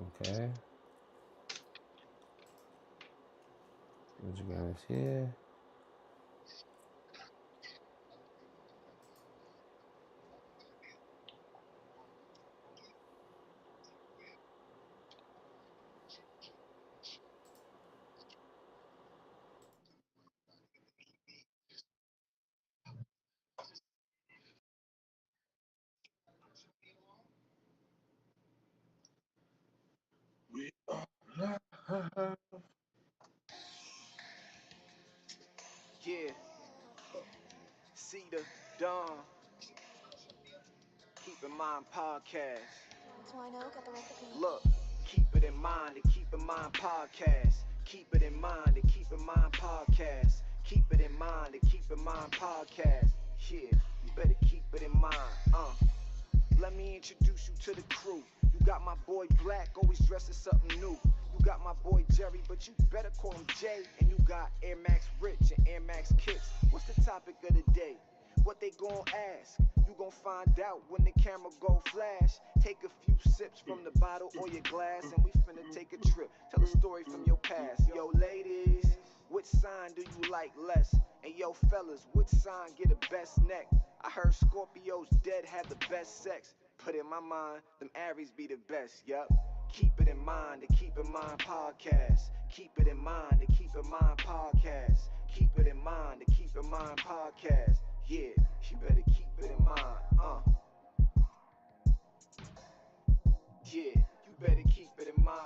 Okay. What you guys here? We are live. Yeah, see the dawn. Keep in mind podcast. So I know, got the recipe. Look, keep it in mind to keep in mind podcast. Keep it in mind to keep in mind podcast. Keep it in mind to keep in mind podcast. Yeah, you better keep it in mind. Let me introduce you to the crew. You got my boy Black, always dressed as something new. You got my boy Jerry, but you better call him Jay. And you got Air Max Rich and Air Max Kicks. What's the topic of the day? What they gon' ask? You gon' find out when the camera go flash. Take a few sips from the bottle or your glass, and we finna take a trip. Tell a story from your past. Yo, ladies, which sign do you like less? And yo, fellas, which sign get the best neck? I heard Scorpios dead have the best sex. Put in my mind, them Aries be the best, yup. Keep it in mind to keep in mind podcast. Keep it in mind to keep in mind podcast. Keep it in mind to keep in mind podcast. Yeah, you better keep it in mind, Yeah, you better keep it in mind,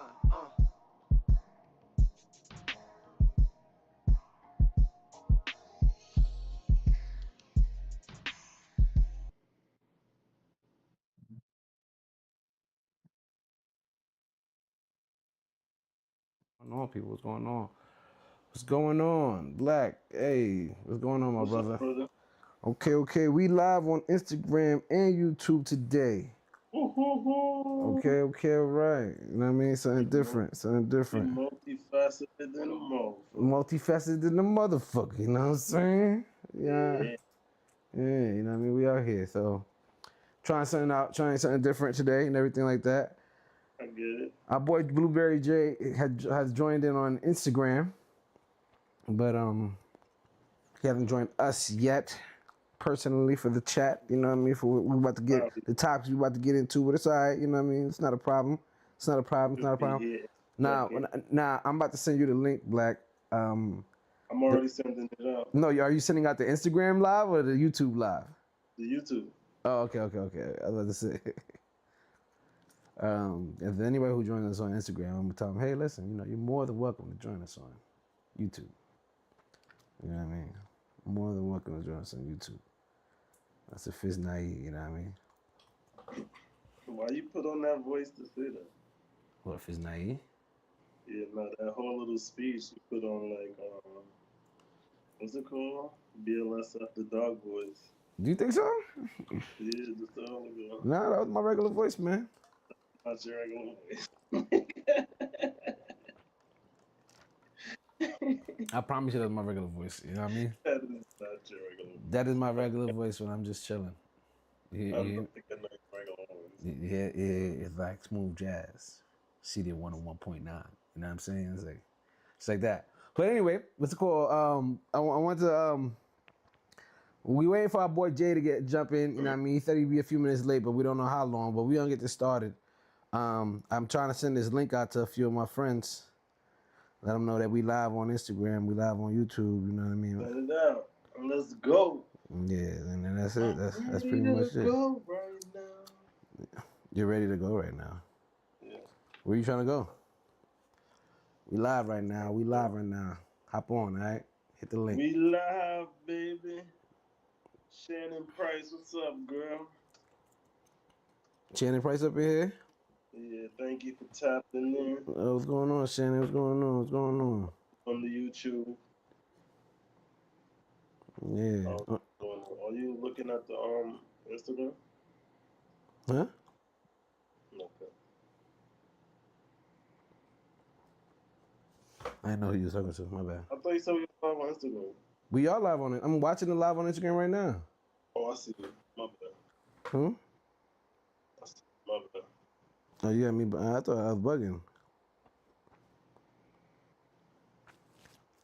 What's going on, people? What's going on? What's going on? Black. Hey, what's going on, my What's up, brother? brother? Okay. We live on Instagram and YouTube today. Woo-hoo-hoo. Okay, all right. You know what I mean? We Something mul- different. Something we different. multifaceted than a motherfucker. Multifaceted than the motherfucker, you know what I'm saying? Yeah. Yeah, Yeah, you know what I mean? We out here. So trying something out, trying something different today and everything like that. I get it. Our boy Blueberry J has joined in on Instagram, but he hasn't joined us yet personally for the chat. You know what I mean? For what we about to get Probably the topics we about to get into, but it's all right. You know what I mean? It's not a problem. It's not a problem. It's not should a be problem. here in a Now, second. now I'm about to send you the link, Black. I'm The, already sending it out. no, are you sending out the Instagram live or the YouTube live? The YouTube. Oh, okay. I was about to say. If anybody who joins us on Instagram, I'm gonna tell them, hey, listen, you know, you're more than welcome to join us on YouTube. You know what I mean? More than welcome to join us on YouTube. That's a fizz naive, you know what I mean? Why you put on that voice to say that? What if it's naive? Yeah, no, that whole little speech you put on like what's it called? BLS after dog voice. Do you think so? Yeah, just a while ago. Nah, that was my regular voice, man. Not your regular voice. I promise you that's my regular voice. You know what I mean? That is not your regular That is voice. my regular voice when I'm just chilling. I You, don't you, think I know your regular voice. it's like smooth jazz. CD 101.9. You know what I'm saying? It's like that. But anyway, what's it called? I want to we waiting for our boy Jay to jump in. You know what I mean? He said he'd be a few minutes late, but we don't know how long. But we gonna get this started. I'm trying to send this link out to a few of my friends. Let them know that we live on Instagram, we live on YouTube. You know what I mean? Turn it down. Let's go. Yeah, and then that's it. That's Ready pretty to much it. go right now. You're ready to go right now. Yeah. Where you trying to go? We live right now. We live right now. Hop on, all right? Hit the link. We live, baby. Shannon Price, what's up, girl? Shannon Price up in here. Yeah, thank you for tapping in What's going on, Shannon? What's going on? What's going on? on the YouTube. Yeah. Are you looking at the Instagram? Huh? Okay. I didn't know who you was talking to. My bad. I thought you said we were live on Instagram. We are live on it. I'm watching the live on Instagram right now. Oh, I see you. My bad. Hmm? I see. My bad. Oh, you got me. I thought I was bugging.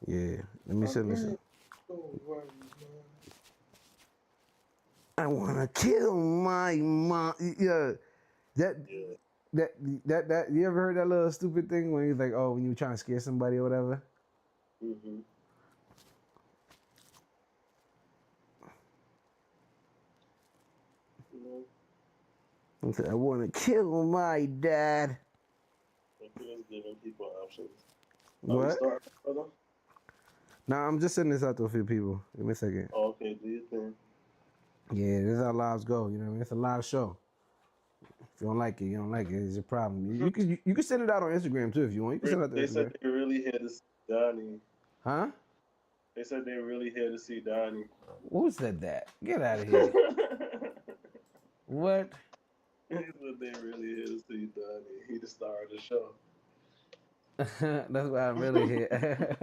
Yeah. Let me send this. Don't worry, man. I wanna kill my mom. Yeah. That. Yeah. That. You ever heard that little stupid thing when you're like, oh, when you were trying to scare somebody or whatever? Mm-hmm. You know, I said, I wanna kill my dad. I think it's giving people options. Are we What? starting, brother? Nah, I'm just sending this out to a few people. Give me a second. Oh, okay, do your thing. Yeah, this is how lives go. You know what I mean? It's a live show. If you don't like it, you don't like it. It's your problem. You can send it out on Instagram too if you want. You can send it out to They said Instagram. they really here to see Donnie. Huh? They said they really here to see Donnie. Who said that? Get out of here. What? They said they really here to see Donnie. He the star of the show. That's why I'm really here.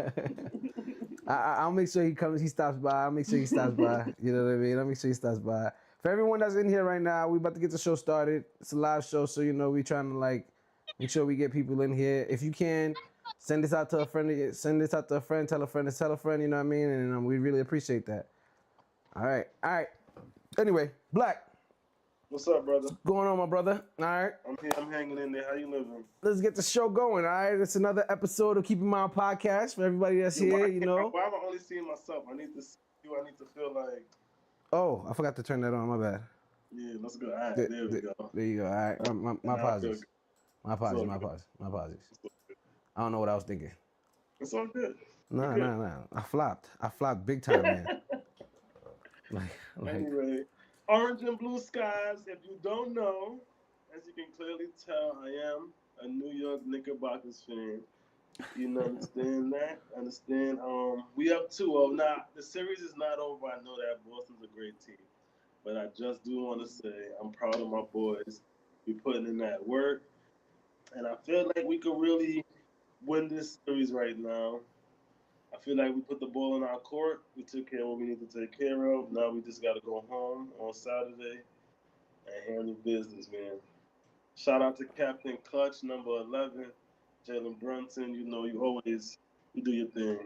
I'll make sure he comes. He stops by. I'll make sure he stops by. You know what I mean? I'll make sure he stops by. For everyone that's in here right now, we about to get the show started. It's a live show, so you know we trying to like make sure we get people in here. If you can, send this out to a friend. Send this out to a friend. Tell a friend to tell a friend. You know what I mean? And we really appreciate that. All right. Anyway, Black, What's up, brother? what's going on, my brother? All right. I'm here. I'm hanging in there. How you living? Let's get the show going. All right. It's another episode of Keep in Mind podcast for everybody that's here. You know. Why am I only seeing myself? I need to see you. I need to feel like. Oh, I forgot to turn that on. My bad. Yeah, let's go. All right, there we go. There you go. All right. My apologies. My apologies. My apologies. My apologies. I don't know what I was thinking. It's all good. Nah. I flopped big time, man. like Anyway, orange and blue skies. If you don't know, as you can clearly tell, I am a New York Knickerbockers fan. You understand that? Understand? We up 2-0. Now the series is not over. I know that Boston's a great team, but I just do want to say I'm proud of my boys. We putting in that work, and I feel like we could really win this series right now. I feel like we put the ball in our court. We took care of what we need to take care of. Now we just got to go home on Saturday and handle business, man. Shout out to Captain Clutch, number 11, Jalen Brunson. You know, you do your thing.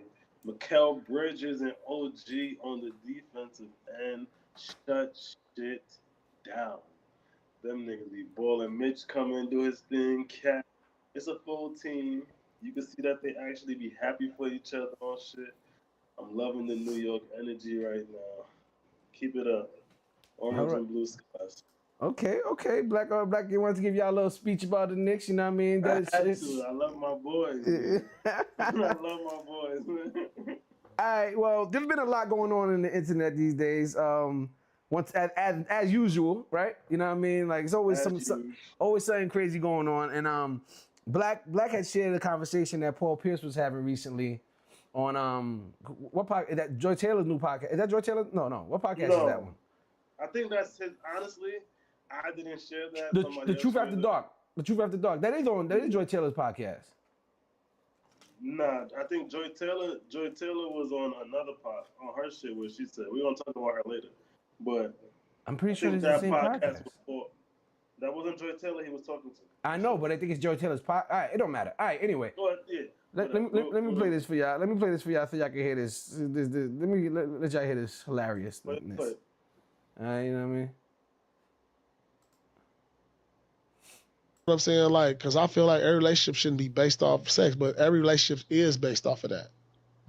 Mikael Bridges and OG on the defensive end. Shut shit down. Them niggas be balling. Mitch come in, do his thing. Cat. It's a full team. You can see that they actually be happy for each other on shit. I'm loving the New York energy right now. Keep it up. all Orange right. and blue skies. Okay. Black, you wanted to give y'all a little speech about the Knicks. You know what I mean? I had to. I love my boys. Man. I love my boys, man. All right. Well, there's been a lot going on in the internet these days. Once as usual, right? You know what I mean? Like it's always always something crazy going on. And Black had shared a conversation that Paul Pierce was having recently on what podcast? That Joi Taylor's new podcast. Is that Joi Taylor? No. What podcast is that one? I think that's his. Honestly, I didn't share that. The Truth After Dark. The Truth After Dark. That is Joi Taylor's podcast. Nah, I think Joi Taylor was on another pod on her shit where she said we're gonna talk about her later. But I'm pretty sure it's the same podcast. That wasn't Joi Taylor he was talking to. I know, but I think it's Joi Taylor's podcast. All right, it don't matter. All right, anyway. Go ahead, yeah. Let me play this for y'all. Let me play this for y'all so y'all can hear this. Let y'all hear this hilariousness. Play. All right, you know what I mean? I'm saying, like, because I feel like every relationship shouldn't be based off of sex, but every relationship is based off of that.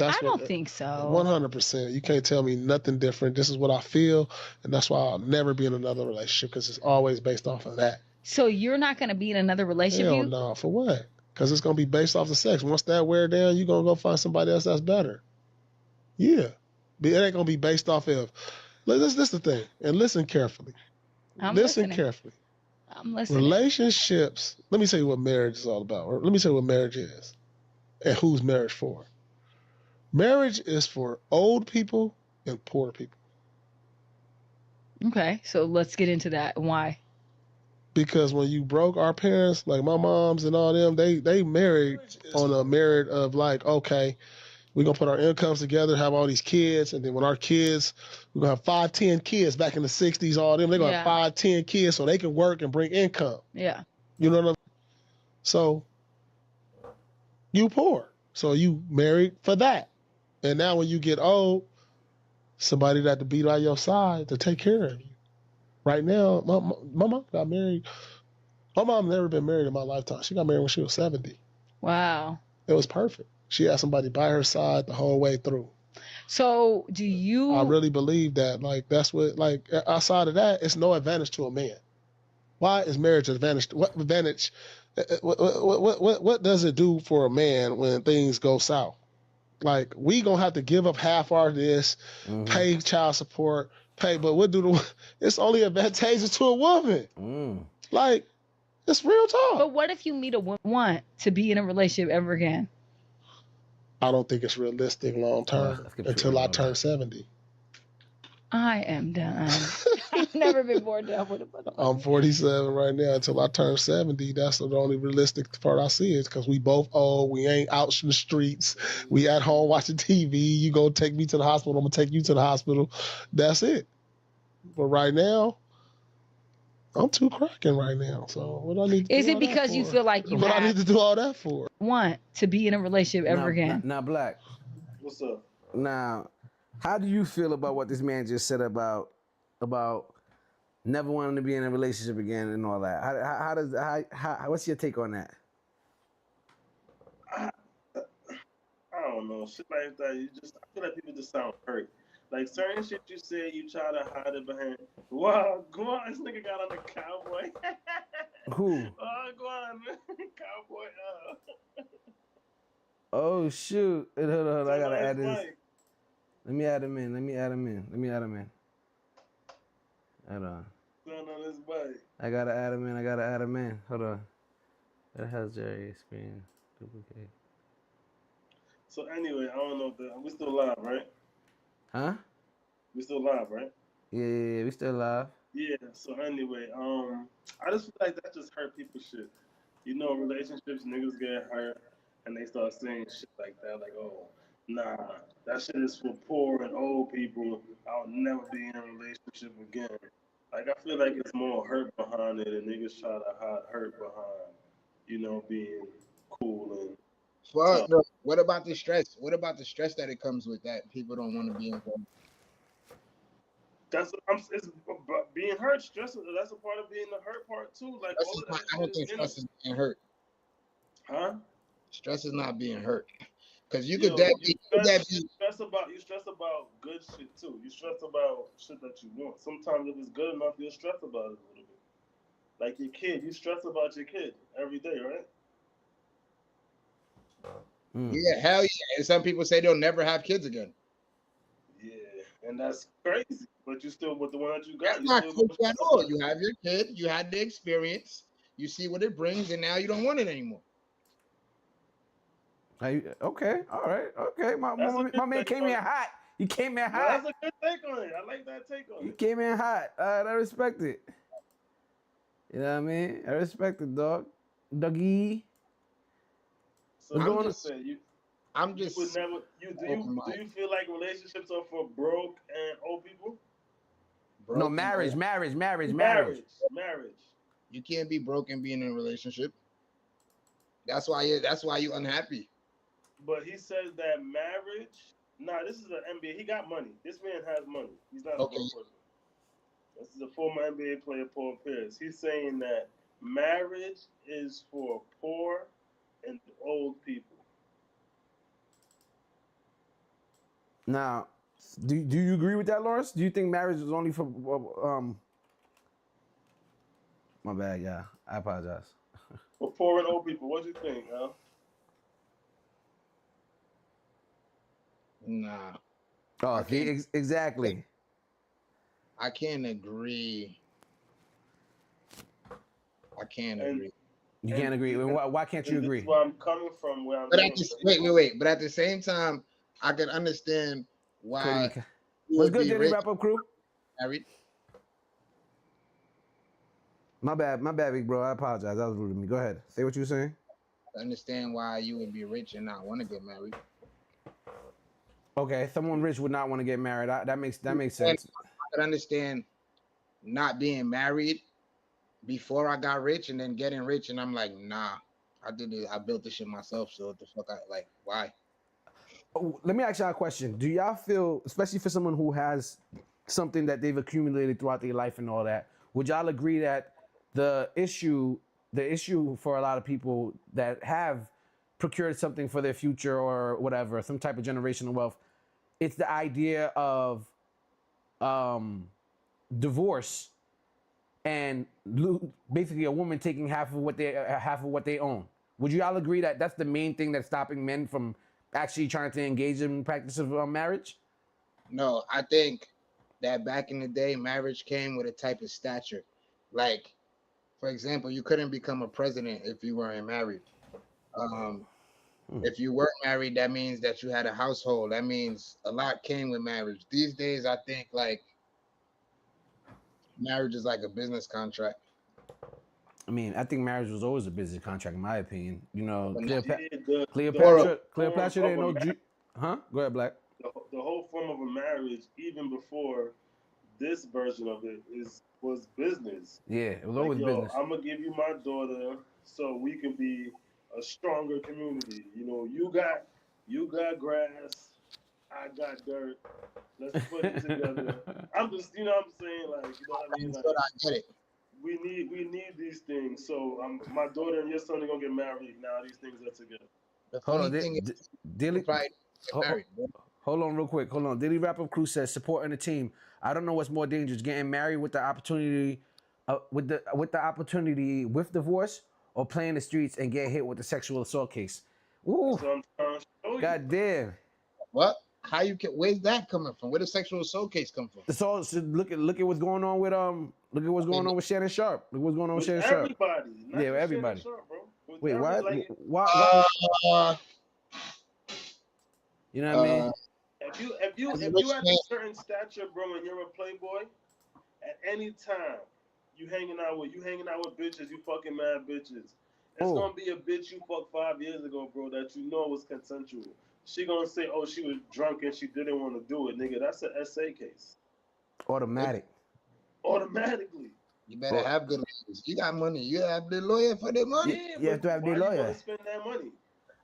I don't think so. 100%. You can't tell me nothing different. This is what I feel, and that's why I'll never be in another relationship because it's always based off of that. So you're not going to be in another relationship? Hell no. For what? Because it's going to be based off the sex. Once that wear down, you're going to go find somebody else that's better. Yeah. It ain't going to be based off of... This is the thing, and listen carefully. Listen carefully. I'm listening. Relationships, let me tell you what marriage is all about. Or let me tell you what marriage is and who's marriage for. Marriage is for old people and poor people. Okay, so let's get into that. Why? Because when you broke, our parents, like my moms and all them, they married on a merit of like, okay, we're going to put our incomes together, have all these kids, and then when our kids, we're going to have 5, 10 kids back in the 60s, all them, they're going to have 5, 10 kids so they can work and bring income. Yeah. You know what So you poor. So you married for that. And now when you get old, somebody that to be by your side to take care of you. Right now, my mom got married. My mom never been married in my lifetime. She got married when she was 70. Wow. It was perfect. She had somebody by her side the whole way through. So do you... I really believe that. Like, that's what, like, outside of that, it's no advantage to a man. Why is marriage advantage? What advantage? What does it do for a man when things go south? Like, we gonna have to give up half our this, pay child support, but it's only advantageous to a woman. Like, it's real talk. But what if you meet a woman want to be in a relationship ever again? I don't think it's realistic long term until I turn 70. I am done. I've never been more done with a motherfucker. I'm 47 right now. Until I turn 70, that's the only realistic part I see is because we both old. We ain't out in the streets. We at home watching TV. You go take me to the hospital. I'm going to take you to the hospital. That's it. But right now, I'm too cracking right now. So what I need to is do it because you feel like you what I need to do all that for? Want to be in a relationship ever again? Now, Black. What's up? Now, how do you feel about what this man just said about never wanting to be in a relationship again and all that? How what's your take on that? I don't know. Shit like that. I feel like people just sound hurt. Like certain shit you say, you try to hide it behind. Wow, go on. This nigga got on the cowboy. Who? Oh, go on, man. Cowboy. Oh shoot! Hold on. I gotta add this. Mike. Let me add him in. Hold on. Going on this bike. I gotta add him in. Hold on. That has Jerry screen duplicate. So anyway, I don't know if we still live, right? Huh? We still live, right? Yeah, we still live. Yeah. So anyway, I just feel like that just hurt people shit. You know, relationships, niggas get hurt, and they start saying shit like that, like, oh, nah, that shit is for poor and old people. I'll never be in a relationship again. Like, I feel like it's more hurt behind it, and niggas try to hide hurt behind, you know, being cool and. Well, no, what about the stress? What about the stress that it comes with that people don't want to be involved? It's being hurt. Stress. That's a part of being the hurt part too. Like all of that. I don't think stress is being hurt. Huh? Stress is not being hurt. Because you Yo, could you stress about good shit too. You stress about shit that you want. Sometimes if it's good enough, you'll stress about it a little bit. Like your kid, you stress about your kid every day, right? Yeah, hell yeah. And some people say they'll never have kids again. Yeah, and that's crazy. But you still with the one that you got. That's not crazy at all. You have your kid, you had the experience, you see what it brings, and now you don't want it anymore. Okay, all right, okay. My man came in hot. He came in hot. That's a good take on it. I like that take on it. He came in hot. I respect it. You know what I mean? I respect it, dog. Dougie. So I'm just saying, do you feel like relationships are for broke and old people? Broke no, marriage. You can't be broke and be in a relationship. That's why you're unhappy. But he says that marriage. Nah, this is an NBA. He got money. This man has money. He's not a broke person. This is a former NBA player, Paul Pierce. He's saying that marriage is for poor and old people. Now, do you agree with that, Lawrence? Do you think marriage is only for my bad, yeah. I apologize. For poor and old people, what do you think, huh? Nah. Oh, exactly. I can't agree. You can't agree. Why can't you agree? That's where I'm coming from. Wait. But at the same time, I can understand why. What's good, Jenny? Wrap up crew. Married. My bad, big bro. I apologize. That was rude of me. Go ahead. Say what you were saying. I understand why you would be rich and not want to get married. Okay, someone rich would not want to get married. That makes sense. I could understand not being married before I got rich and then getting rich, and I'm like, nah, I did it. I built this shit myself. So what the fuck? Why? Oh, let me ask y'all a question. Do y'all feel, especially for someone who has something that they've accumulated throughout their life and all that, would y'all agree that the issue for a lot of people that have procured something for their future or whatever, some type of generational wealth, it's the idea of divorce and basically a woman taking half of what they own? Would you all agree that that's the main thing that's stopping men from actually trying to engage in practice of marriage? No, I think that back in the day, marriage came with a type of stature. Like, for example, you couldn't become a president if you weren't married. If you weren't married, that means that you had a household. That means a lot came with marriage. These days, I think like marriage is like a business contract. I mean, I think marriage was always a business contract, in my opinion. You know, But Cleopatra didn't know. Huh? Go ahead, Black. The whole form of a marriage, even before this version of it, was business. Yeah, it was always business. I'm gonna give you my daughter so we can be a stronger community. You know, you got grass, I got dirt. Let's put it together. I'm just, you know what I'm saying? Like, you know what I mean? Like, I get it. We need these things. So my daughter and your son are gonna get married now. These things are together. The funny thing is, Dilly, married, hold on real quick. Hold on. Dilly Wrap Up Crew says supporting the team. I don't know what's more dangerous: getting married with the opportunity, with the opportunity with divorce, or playing the streets and get hit with the sexual assault case. Ooh, God damn. What? How you get? Where's that coming from? Where the sexual assault case come from? So look at what's going on with with Shannon Sharp. Look what's going on with Shannon Sharp. Everybody. Yeah, with everybody. Sharp, bro. Wait, what? Like, why? You know what I mean? If you at a certain stature, bro, and you're a playboy, at any time you hanging out with bitches, you fucking mad bitches. It's gonna be a bitch you fucked 5 years ago, bro, that you know was consensual. She gonna say, "Oh, she was drunk and she didn't want to do it, nigga." That's an SA case. Automatically. You better have good lawyers. You got money. You have the lawyer for the money. Yeah, you have to have the lawyer. You wanna spend that money?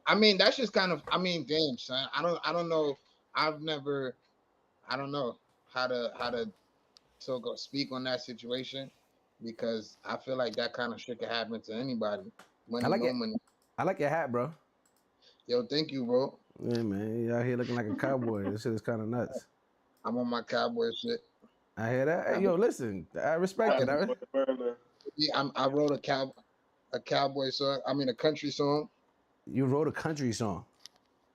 I mean, that's just kind of. I mean, damn, son. I don't know. I don't know how to speak on that situation because I feel like that kind of shit could happen to anybody. Money, money. I like your hat, bro. Yo, thank you, bro. Yeah, man. You out here looking like a cowboy. This shit is kind of nuts. I'm on my cowboy shit. I hear that. Hey, yo, listen. I respect it. Yeah, I wrote a cowboy song. I mean, a country song. You wrote a country song.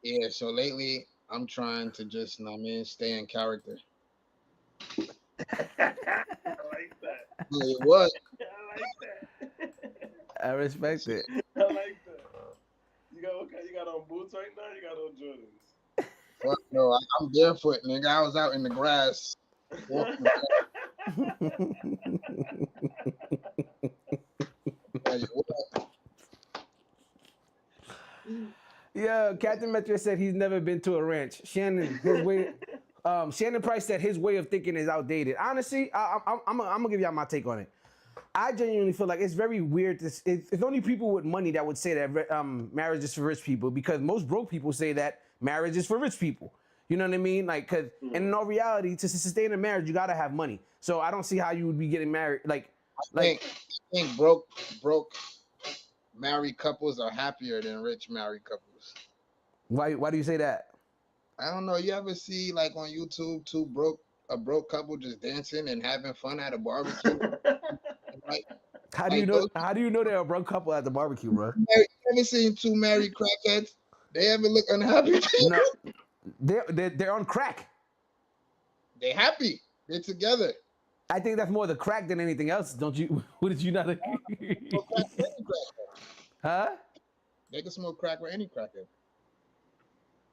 Yeah. So lately, I'm trying to just, stay in character. I like that. Yeah, what? I like that. I respect it. I like that. You got on boots right now? You got on Jordans? Well, no, I'm barefoot, nigga. I was out in the grass. Yeah, Captain Metro said he's never been to a ranch. Shannon Price said his way of thinking is outdated. Honestly, I'm gonna give y'all my take on it. I genuinely feel like it's very weird. It's only people with money that would say that marriage is for rich people, because most broke people say that marriage is for rich people. You know what I mean? Like, and in all reality, to sustain a marriage, you gotta have money. So I don't see how you would be getting married. I think broke married couples are happier than rich married couples. Why do you say that? I don't know. You ever see like on YouTube a broke couple just dancing and having fun at a barbecue? How do you know they're a broke couple at the barbecue, bro? You ever seen two married crackheads? They ever look unhappy? No, they're on crack. They're happy. They're together. I think that's more the crack than anything else. Don't you? What did you not agree? Huh? They can smoke crack with any crackhead.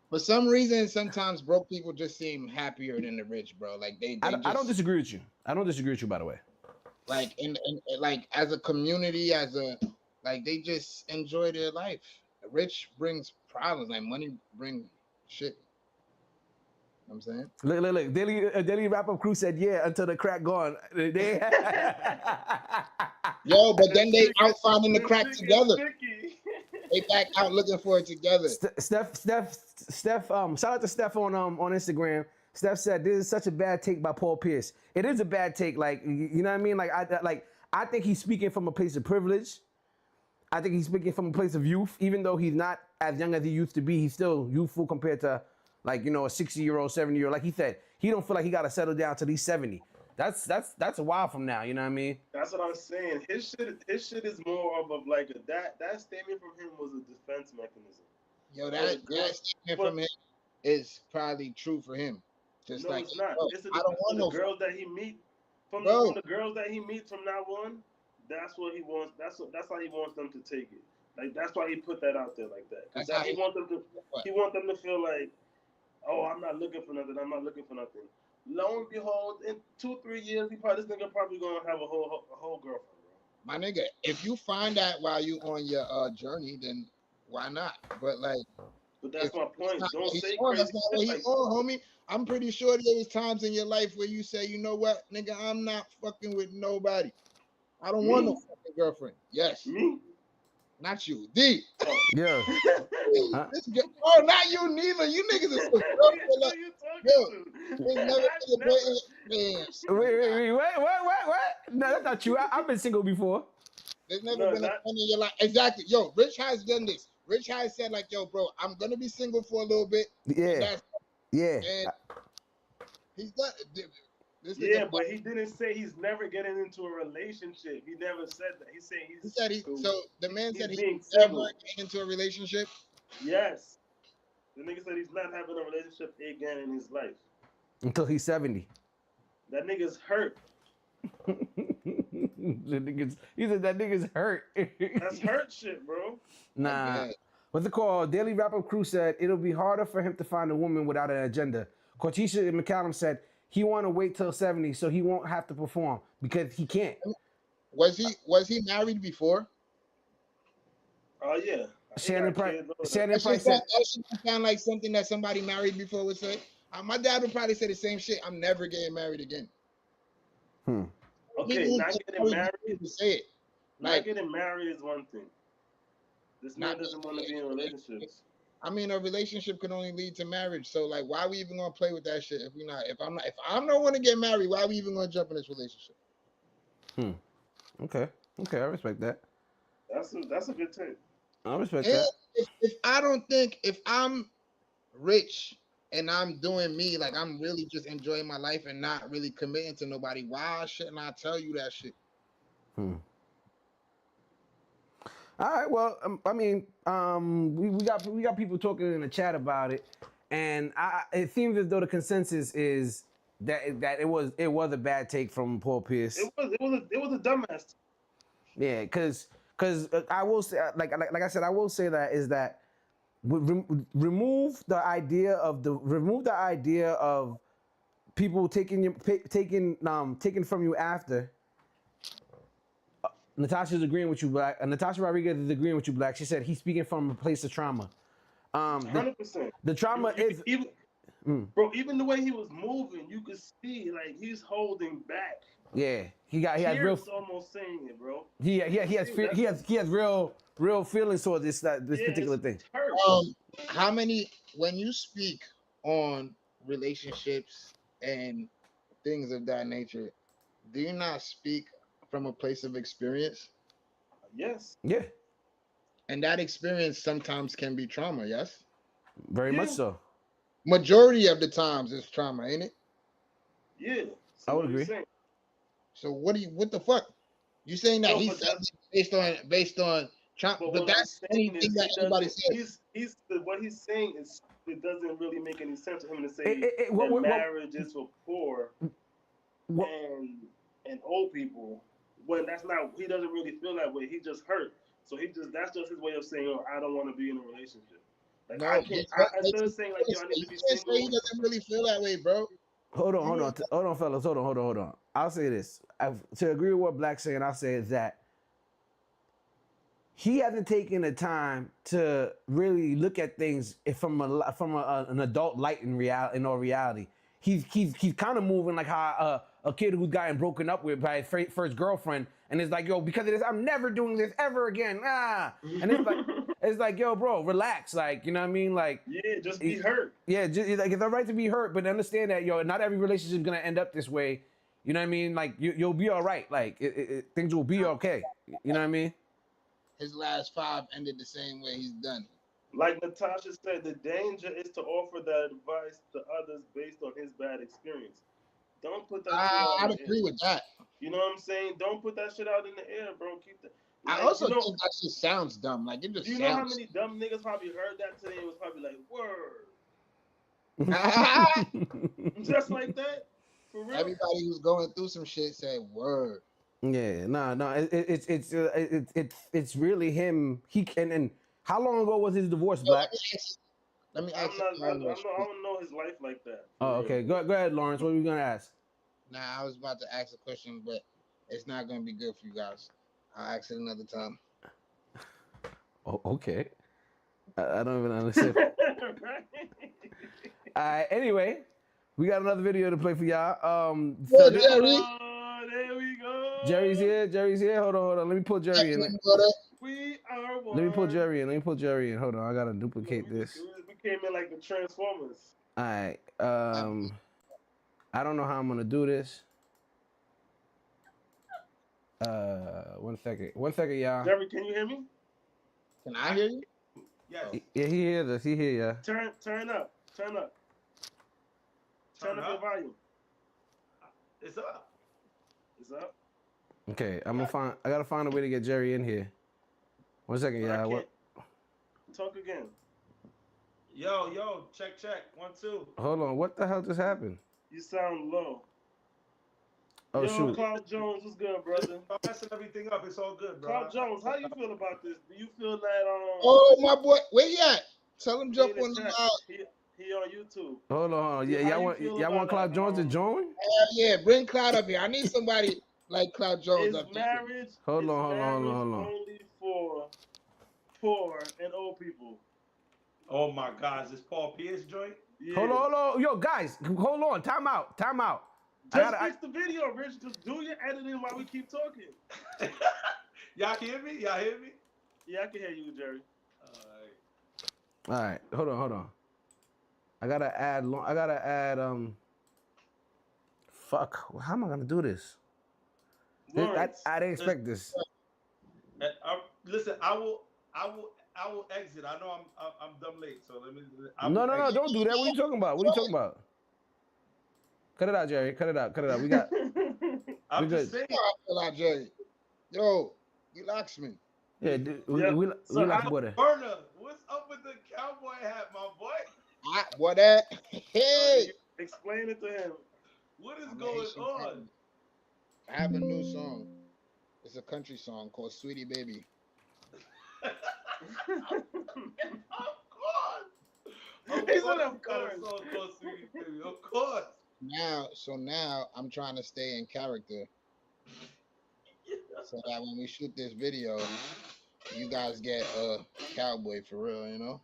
For some reason, sometimes broke people just seem happier than the rich, bro. Like I don't disagree with you. I don't disagree with you, by the way. Like like as a community, they just enjoy their life. Rich brings problems. Like money brings shit. You know what I'm saying? Look. Daily Wrap Up Crew said, yeah, until the crack gone. Yo, but then they out finding the crack together. They back out looking for it together. Steph. Shout out to Steph on Instagram. Steph said this is such a bad take by Paul Pierce. It is a bad take. Like you know what I mean. I think he's speaking from a place of privilege. I think he's speaking from a place of youth, even though he's not as young as he used to be. He's still youthful compared to, like, you know, a 60-year-old, 70-year-old. Like he said, he don't feel like he got to settle down till he's 70. That's a while from now. You know what I mean? That's what I'm saying. His shit is more of like that statement from him was a defense mechanism. Yo, that statement from him is probably true for him. Just no, like it's not. It's I don't want the no girls that he meet from the girls that he meets from now on. That's what he wants. That's how he wants them to take it. Like that's why he put that out there like that. He wants them to. He wants them to feel like, oh, I'm not looking for nothing. I'm not looking for nothing. Lo and behold, in 2-3 years, this nigga probably gonna have a whole girlfriend, bro. My nigga, if you find that while you on your journey, then why not? But that's my point. Don't say on, crazy that's not what he's on, homie. I'm pretty sure there was times in your life where you say, you know what, nigga, I'm not fucking with nobody. I don't want no fucking girlfriend. Yes. Me? Not you. D. Oh. Yeah. Huh? Not you neither. You niggas are so What? No, that's not true. I've been single before. There's never been a point in your life. Exactly. Yo, Rich has done this. Rich has said, like, yo, bro, I'm gonna be single for a little bit. Yeah. And he's done yeah, but he didn't say he's never getting into a relationship. He never said that. He said so the man said he's never getting into a relationship? Yes. The nigga said he's not having a relationship again in his life. Until he's 70. That nigga's hurt. He said that nigga's hurt. That's hurt shit, bro. Nah. What's it called? Daily Wrap-Up Crew said it'll be harder for him to find a woman without an agenda. Cortisha McCallum said he want to wait till 70 so he won't have to perform because he can't. Was he married before? Oh yeah. Shannon Price said that sound like something that somebody married before would say. My dad would probably say the same shit. I'm never getting married again. Okay, not getting married. To say it. Not getting married is one thing. This man doesn't want to be in relationships. I mean, a relationship can only lead to marriage. So, like, why are we even gonna play with that shit? If I'm not want to get married, why are we even gonna jump in this relationship? Okay, I respect that. That's a good take. I respect that. If I'm rich and I'm doing me, like I'm really just enjoying my life and not really committing to nobody, why shouldn't I tell you that shit? All right. Well, I mean, we got people talking in the chat about it, and it seems as though the consensus is that it was a bad take from Paul Pierce. It was a dumbass. Yeah, because I will say, like I said, I will say that is that remove the idea of people taking from you after. Natasha's agreeing with you, Black. Natasha Rodriguez is agreeing with you, Black. She said he's speaking from a place of trauma. 100%. The trauma is bro. Even the way he was moving, you could see like he's holding back. Yeah, he has real. Almost saying it, bro. He has real feelings toward this particular thing. When you speak on relationships and things of that nature, do you not speak from a place of experience? Yes. Yeah. And that experience sometimes can be trauma, yes? Very much so. Majority of the times it's trauma, ain't it? Yeah. I would agree. So what the fuck? You saying that he's based on trauma, but that's anything that anybody says. What he's saying is it doesn't really make any sense for him to say that marriage is for poor and old people. When that's not, he doesn't really feel that way. He just hurt. So that's just his way of saying, "Oh, I don't want to be in a relationship." Like no, instead of saying like, "Yo, I need to be single." He doesn't really feel that way, bro. Hold on, fellas. Hold on. I'll say this. To agree with what Black's saying, I'll say is that he hasn't taken the time to really look at things from an adult light in reality. He's kind of moving like how a kid who's gotten broken up with by his first girlfriend, and it's like, yo, because of this, I'm never doing this ever again. And it's like, yo, bro, relax. Like, you know what I mean? Like, yeah, just be hurt. Yeah, like it's all right to be hurt, but understand that, yo, not every relationship is gonna end up this way. You know what I mean? Like, you'll be all right. Like, things will be okay. You know what I mean? His last 5 ended the same way he's done. Like Natasha said, the danger is to offer that advice to others based on his bad experience. Don't put that shit out I'd in the agree air. with that. You know what I'm saying? Don't put that shit out in the air, bro. Keep that. Like, I also think that shit sounds dumb. Like, it just do you sounds. know how many dumb niggas probably heard that today and was probably like, word. Just like that? For real? Everybody who's going through some shit say word. Yeah, no, it's really him. He can. And how long ago was his divorce, Black? Let me ask. I don't know his life like that. Oh, okay. Go ahead, Lawrence. What are you gonna ask? Nah, I was about to ask a question, but it's not gonna be good for you guys. I'll ask it another time. Oh, okay. I don't even understand. Anyway, we got another video to play for y'all. Well, so Jerry. There we go. Jerry's here. Hold on. Let me pull Jerry in. We are one. Let me pull Jerry in. Hold on. I gotta duplicate this. We came in like the Transformers. All right. I don't know how I'm gonna do this. 1 second. 1 second, y'all. Jerry, can you hear me? Can I hear you? Yes. Yeah, he hears us. He hear ya. Turn up. Turn up your volume. It's up. It's up. Okay, I gotta find a way to get Jerry in here. 1 second, y'all. What? Talk again. Yo, check. 1, 2. Hold on. What the hell just happened? You sound low. Oh, Yo, shoot. Clark Jones, what's good, brother? I'm messing everything up. It's all good, bro. Clark Jones, how you feel about this? Do you feel that Oh, my boy, where you at? Tell him jump on the live. He on YouTube. Hold on. Yeah, y'all want Cloud Jones to join? Yeah, bring Cloud up here. I need somebody like Cloud Jones up here. Hold on. Only for poor and old people. Oh my God, is this Paul Pierce joint? Yeah. Hold on. Yo, guys, hold on. Time out. Just fix the video, Rich. Just do your editing while we keep talking. Y'all hear me? Yeah, I can hear you, Jerry. All right. Hold on. I gotta add. Fuck. How am I gonna do this? I didn't expect this. Listen, I will exit. I know I'm dumb late, so let me. No, don't do that. What are you talking about? Cut it out, Jerry. Cut it out. We got. I'm just saying. Jerry. Yo, relax me. Yeah, dude, we like water. Burner, what's up with the cowboy hat, my boy? What that? Hey. Explain it to him. What is going on? I have a new song. It's a country song called Sweetie Baby. Of course. He said, of course. Of course. Now I'm trying to stay in character. So that when we shoot this video, you guys get a cowboy for real, you know?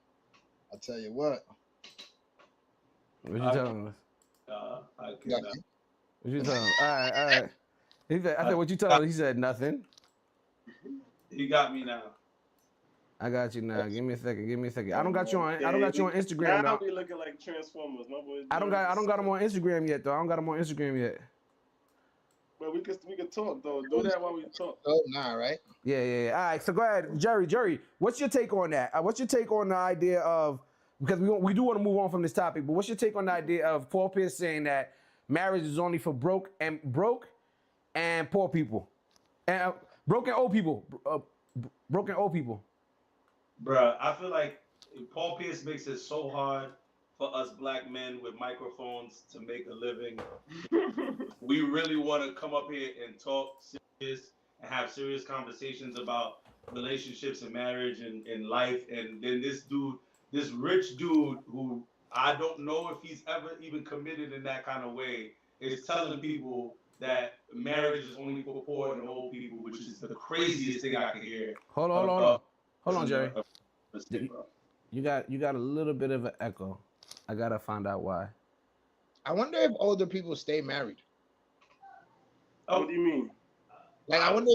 I'll tell you what. What you telling us? I cannot. What you telling us? All right. I said, what you telling us? He said, nothing. He got me now. I got you now. Give me a second. I don't got you on Instagram now. We looking like Transformers. My boy. I don't got him on Instagram yet, though. I don't got him on Instagram yet. But we can talk though. Do that while we talk. Oh, nah, right? Yeah. All right. So go ahead, Jerry. What's your take on that? What's your take on the idea of, because we do want to move on from this topic, but what's your take on the idea of Paul Pierce saying that marriage is only for broke and poor people, and broken old people, broken old people? Bruh, I feel like Paul Pierce makes it so hard for us black men with microphones to make a living. We really want to come up here and talk serious and have serious conversations about relationships and marriage and life. And then this rich dude who I don't know if he's ever even committed in that kind of way is telling people that marriage is only for poor and old people, which is the craziest thing I can hear. Hold on, Jerry. You got a little bit of an echo. I gotta find out why. I wonder if older people stay married. Oh, what do you mean? Like I wonder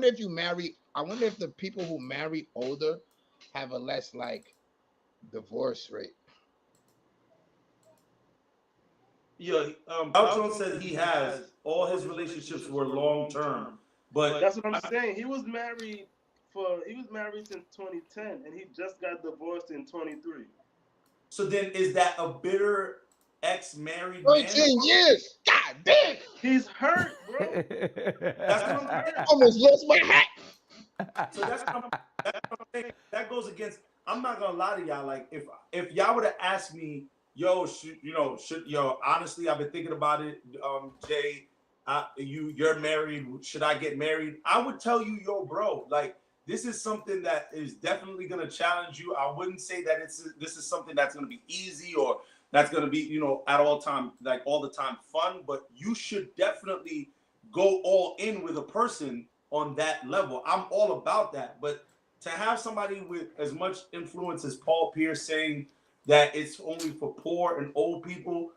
if you marry. I wonder if the people who marry older have a less like divorce rate. Yeah, Calzone said he has all his relationships were long term, but That's what I'm saying. He was married since 2010, and he just got divorced in 23. so then is that a bitter ex-married man? 13 years. God damn. He's hurt, bro. That's what I'm hurt. Almost lost my hat. So that's what I'm saying. That goes against. I'm not gonna lie to y'all. Like if y'all would have asked me, yo, honestly, I've been thinking about it. Jay, you're married. Should I get married? I would tell you, yo, bro. Like this is something that is definitely gonna challenge you. I wouldn't say that this is something that's gonna be easy or that's gonna be at all time like all the time fun. But you should definitely go all in with a person on that level. I'm all about that. But to have somebody with as much influence as Paul Pierce saying that it's only for poor and old people,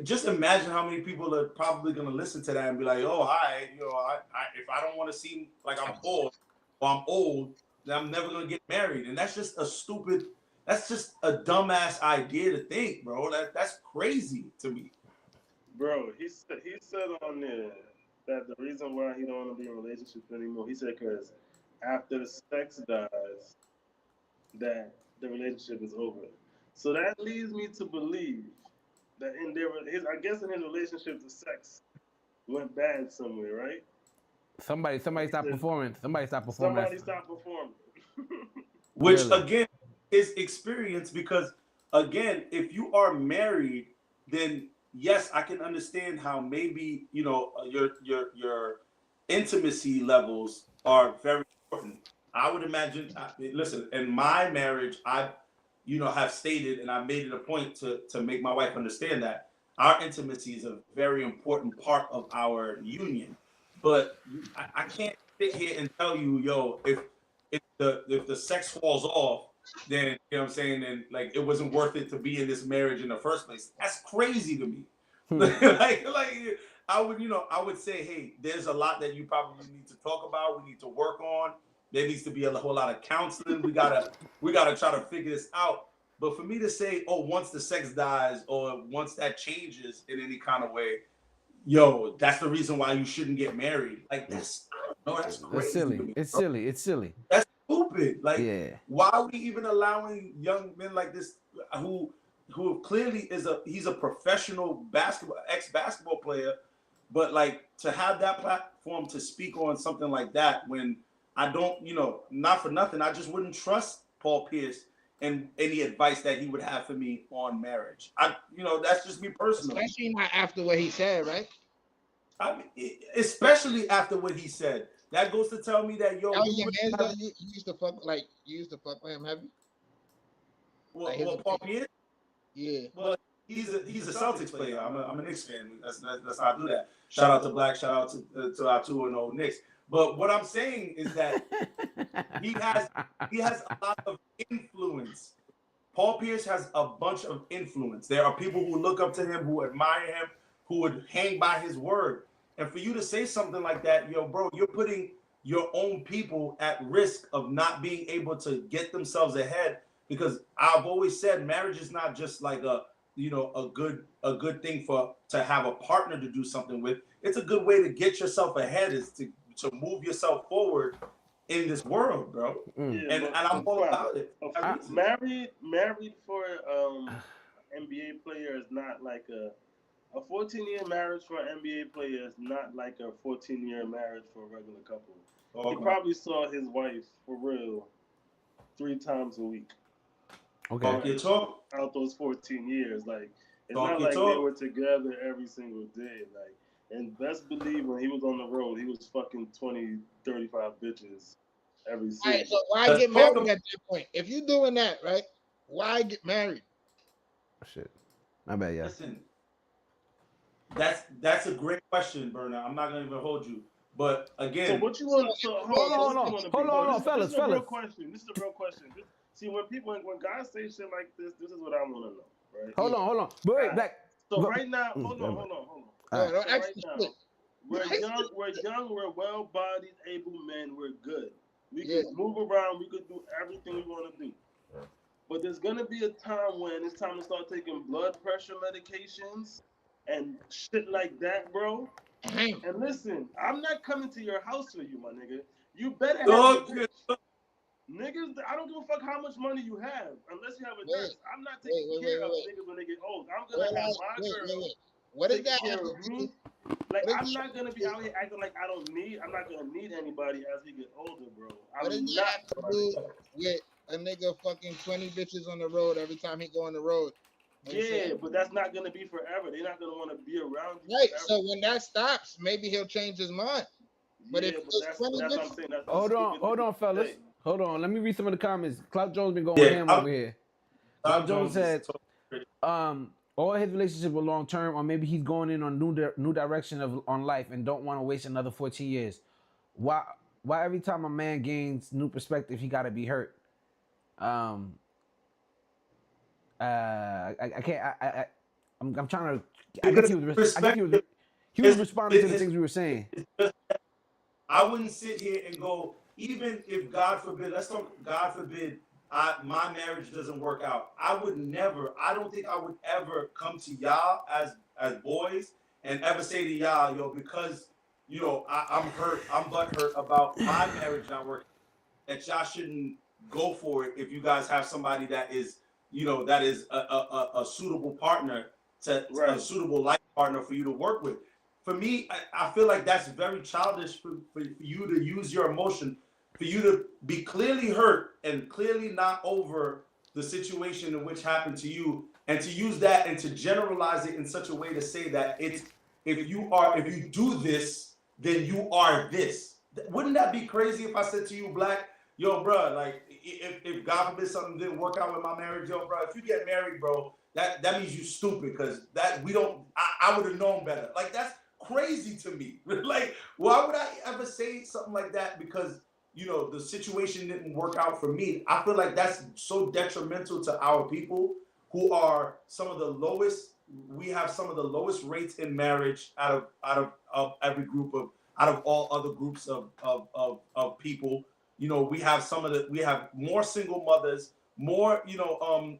just imagine how many people are probably going to listen to that and be like, oh, if I don't want to seem like I'm poor or I'm old, then I'm never going to get married. And that's just that's just a dumbass idea to think, bro. That's crazy to me. Bro, he said on there that the reason why he don't want to be in a relationship anymore, he said because after the sex dies, that the relationship is over. So that leads me to believe that I guess in his relationship, the sex went bad somewhere, right? Somebody stopped performing. Somebody stopped performing. Which again is experience because again, if you are married, then yes, I can understand how maybe your intimacy levels are very important. I would imagine. Listen, in my marriage, I have stated and I made it a point to make my wife understand that our intimacy is a very important part of our union. But I can't sit here and tell you, yo, if the sex falls off, then you know what I'm saying, and like it wasn't worth it to be in this marriage in the first place. That's crazy to me. like I would say, hey, there's a lot that you probably need to talk about. We need to work on. There needs to be a whole lot of counseling. We gotta try to figure this out. But for me to say, oh, once the sex dies or once that changes in any kind of way, yo, that's the reason why you shouldn't get married. Like that's crazy. It's silly. It's silly. That's stupid. Like, why are we even allowing young men like this who clearly he's a professional ex-basketball player, but like to have that platform to speak on something like that when I don't, not for nothing, I just wouldn't trust Paul Pierce and any advice that he would have for me on marriage. That's just me personally. Especially not after what he said, right? I mean, especially after what he said. That goes to tell me that yo, you used to fuck with him, have you? Well, Paul Pierce? Yeah. Well, he's a Celtics player. I'm a Knicks fan. That's how I do that. Shout out to Black. Shout out to our 2-0 Knicks. But what I'm saying is that he has a lot of influence. Paul Pierce has a bunch of influence. There are people who look up to him, who admire him, who would hang by his word. And for you to say something like that, yo, bro, you're putting your own people at risk of not being able to get themselves ahead. Because I've always said marriage is not just like a good thing to have a partner to do something with. It's a good way to get yourself ahead, is to move yourself forward in this world, bro. And I'm all about it. Married for NBA player is not like a 14-year marriage for an NBA player is not like a 14-year marriage for a regular couple. He probably saw his wife for real 3 times a week. Okay. Out those 14 years, like it's not like they were together every single day. Like, and best believe when he was on the road, he was fucking 20, 35 bitches every single. All right, so why get married at that point? If you're doing that, right? Why get married? Shit, my bad, yeah. Listen, that's a great question, Berna. I'm not gonna even hold you. But again, so what you want? Hold on, fellas. This is a real question. See, when guys say shit like this is what I want to know, right? Hold on. But wait, Black. So right now, hold on. Right We're young. We're well-bodied, able men. We're good. We can move around. We could do everything we want to do. But there's gonna be a time when it's time to start taking blood pressure medications and shit like that, bro. And listen, I'm not coming to your house for you, my nigga. You better have a bitch. Niggas, I don't give a fuck how much money you have, unless you have a nurse. I'm not taking care of niggas when they get old. I'm gonna have my girl What is taking that? care of me. Like, I'm not gonna be out here acting like I'm not gonna need anybody as we get older, bro. What does that have to do with a nigga fucking 20 bitches on the road every time he go on the road? Yeah, but that's not gonna be forever. They're not gonna want to be around you. Right. Forever. So when that stops, maybe he'll change his mind. But yeah, if but that's what I'm saying. That's hold on, fellas. Hold on. Let me read some of the comments. Cloud Jones been going ham over here. Cloud Jones said, all his relationships were long term, or maybe he's going in on new direction on life and don't want to waste another 14 years. Why every time a man gains new perspective, he got to be hurt? I can't. I'm trying to. I think he was responding to the things we were saying. I wouldn't sit here and go, even if God forbid, God forbid, my marriage doesn't work out. I don't think I would ever come to y'all as boys and ever say to y'all, yo, because, you know, I'm hurt, I'm butthurt about my marriage not working, that y'all shouldn't go for it if you guys have somebody that is, you know, that is a suitable partner, a suitable life partner for you to work with. For me, I feel like that's very childish for you to use your emotion, for you to be clearly hurt and clearly not over the situation in which happened to you, and to use that and to generalize it in such a way to say that if you do this, then you are this. Wouldn't that be crazy if I said to you, Black, yo, bro, like if God forbid something didn't work out with my marriage, yo, bro, if you get married, bro, that means you stupid, because that I would have known better. Like, that's crazy to me. Like, why would I ever say something like that because, you know, the situation didn't work out for me? I feel like that's so detrimental to our people, who are some of the lowest. We have some of the lowest rates in marriage out of every group out of all other groups of people. You know, we have more single mothers, more, you know,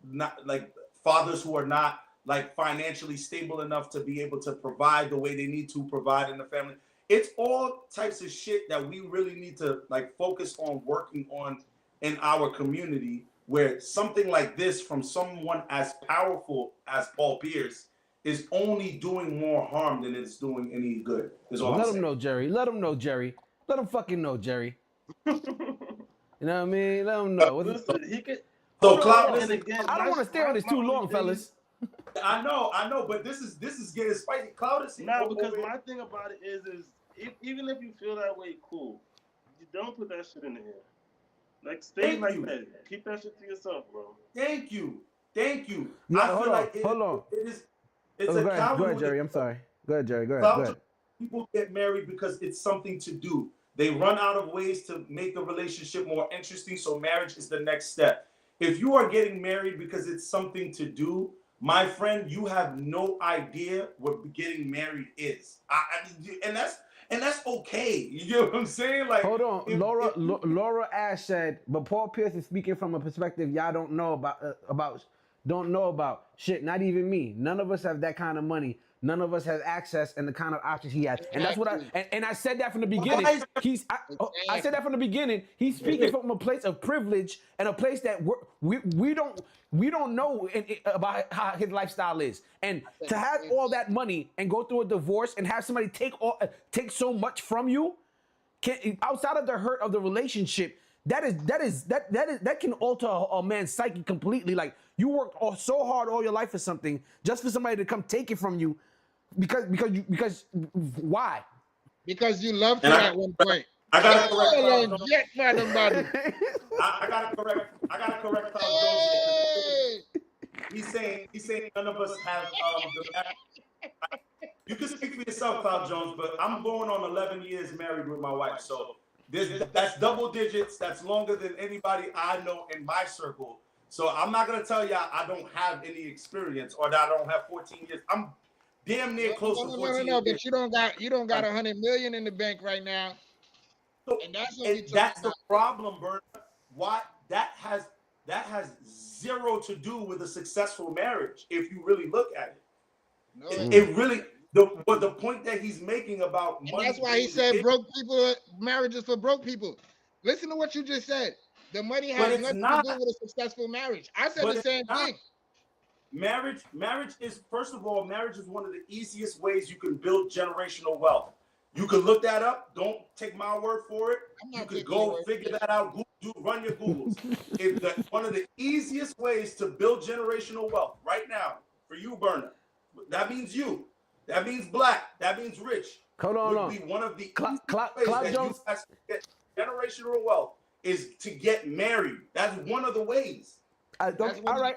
not like fathers who are not like financially stable enough to be able to provide the way they need to provide in the family. It's all types of shit that we really need to like focus on working on in our community, where something like this from someone as powerful as Paul Pierce is only doing more harm than it's doing any good. Let him know, Jerry. Let him know, Jerry. Let him fucking know, Jerry. You know what I mean? Let him know. Listen, he could. So, listen, I don't want to stay on this too long, fellas. I know, but this is getting spicy. Cloud is now, because my thing about it is even if you feel that way, cool. You don't put that shit in the air. Like, stay like that. Keep that shit to yourself, bro. Thank you. No, hold on. It's a coward. Go ahead, Jerry. I'm sorry. Go ahead, Jerry. Go ahead. People get married because it's something to do. They run out of ways to make the relationship more interesting, so marriage is the next step. If you are getting married because it's something to do, my friend, you have no idea what getting married is. And that's okay. You know what I'm saying? Like, hold on, Laura Ash said, but Paul Pierce is speaking from a perspective y'all don't know about shit. Not even me. None of us have that kind of money. None of us has access and the kind of options he has. And that's what I said that from the beginning. I said that from the beginning. He's speaking from a place of privilege and a place that we don't know about how his lifestyle is. And to have all that money and go through a divorce and have somebody take so much from you, outside of the hurt of the relationship, that can alter a man's psyche completely. Like, you worked so hard all your life for something, just for somebody to come take it from you, because why? Because you loved her at one point. I gotta correct. I gotta correct Cloud Jones. He's saying none of us have You can speak for yourself, Cloud Jones, but I'm going on 11 years married with my wife, so that's double digits. That's longer than anybody I know in my circle. So I'm not gonna tell y'all I don't have any experience or that I don't have 14 years. I'm damn near close to 14 No. But years. you don't got 100 million in the bank right now, So, and that's what we and talking that's the about. problem, Bernard. Why that has zero to do with a successful marriage if you really look at it. No, It really the point that he's making about and money. that's why he said broke people, marriages for broke people. Listen to what you just said. The money But has it's nothing not. to do with a successful marriage. I said But the it's same not. thing. Marriage is, first of all, marriage is one of the easiest ways you can build generational wealth. You can look that up. Don't take my word for it. You can go figure that out. Run your Googles. One of the easiest ways to build generational wealth right now for you, Berner. That means you. That means black. That means rich. Hold on. Would be one of the Cloud ways that Jones. you guys get generational wealth is to get married. That's one of the ways. All right.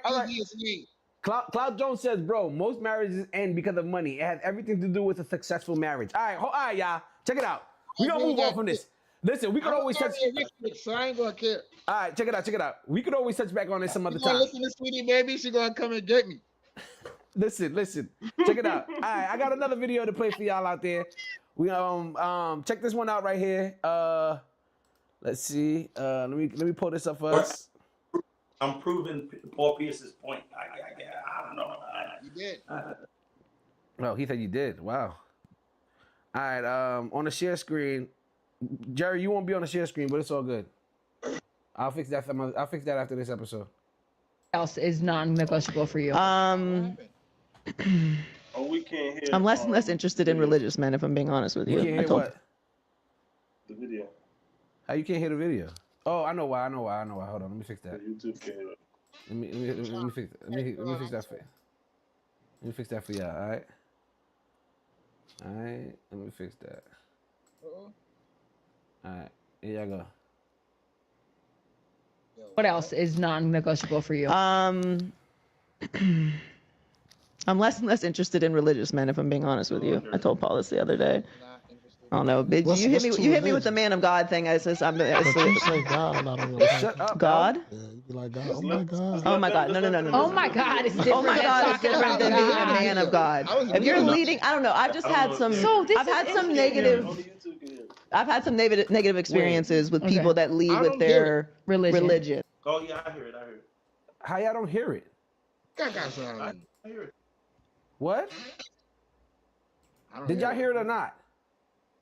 Cloud Jones says, bro, most marriages end because of money. It has everything to do with a successful marriage. All right, y'all. Check it out. We gonna move on from this. Listen, we could always touch. So I ain't gonna care. All right, check it out. We could always touch back on this some other time. Listen to Sweetie Baby. She gonna come and get me. Listen. Check it out. All right, I got another video to play for y'all out there. We check this one out right here. Let's see. Let me pull this up for us. I'm proving Paul Pierce's point. I don't know. You did. Oh, he said you did. Wow. All right. On the share screen, Jerry, you won't be on the share screen, but it's all good. I'll fix that. I'll fix that after this episode. Else is non-negotiable for you? Oh, we can't hear. I'm less and less interested in religious men, if I'm being honest with you. You can't hear what? The video. How you can't hear the video? Oh, I know why. Hold on, let me fix that. YouTube can't. Let me fix that. Let me fix that for you. Let me fix that for y'all. All right. Let me fix that. All right. Here y'all go. What else is non-negotiable for you? I'm less and less interested in religious men, if I'm being honest with you. I told Paul this the other day. I don't know. You hit me with the man of God thing. I says I'm. But you say God, I'm not on your Shut up, God. Yeah, you be like God. Oh my God. Oh my God. No. Oh my God, it's different. Oh my God, it's different than being a man of God. If you're leading, I don't know. I've just had some. I've had some negative. I've had some negative experiences with people that lead with their religion. Oh yeah, I hear it. How y'all don't hear it? I hear it. What? Did y'all hear it or not?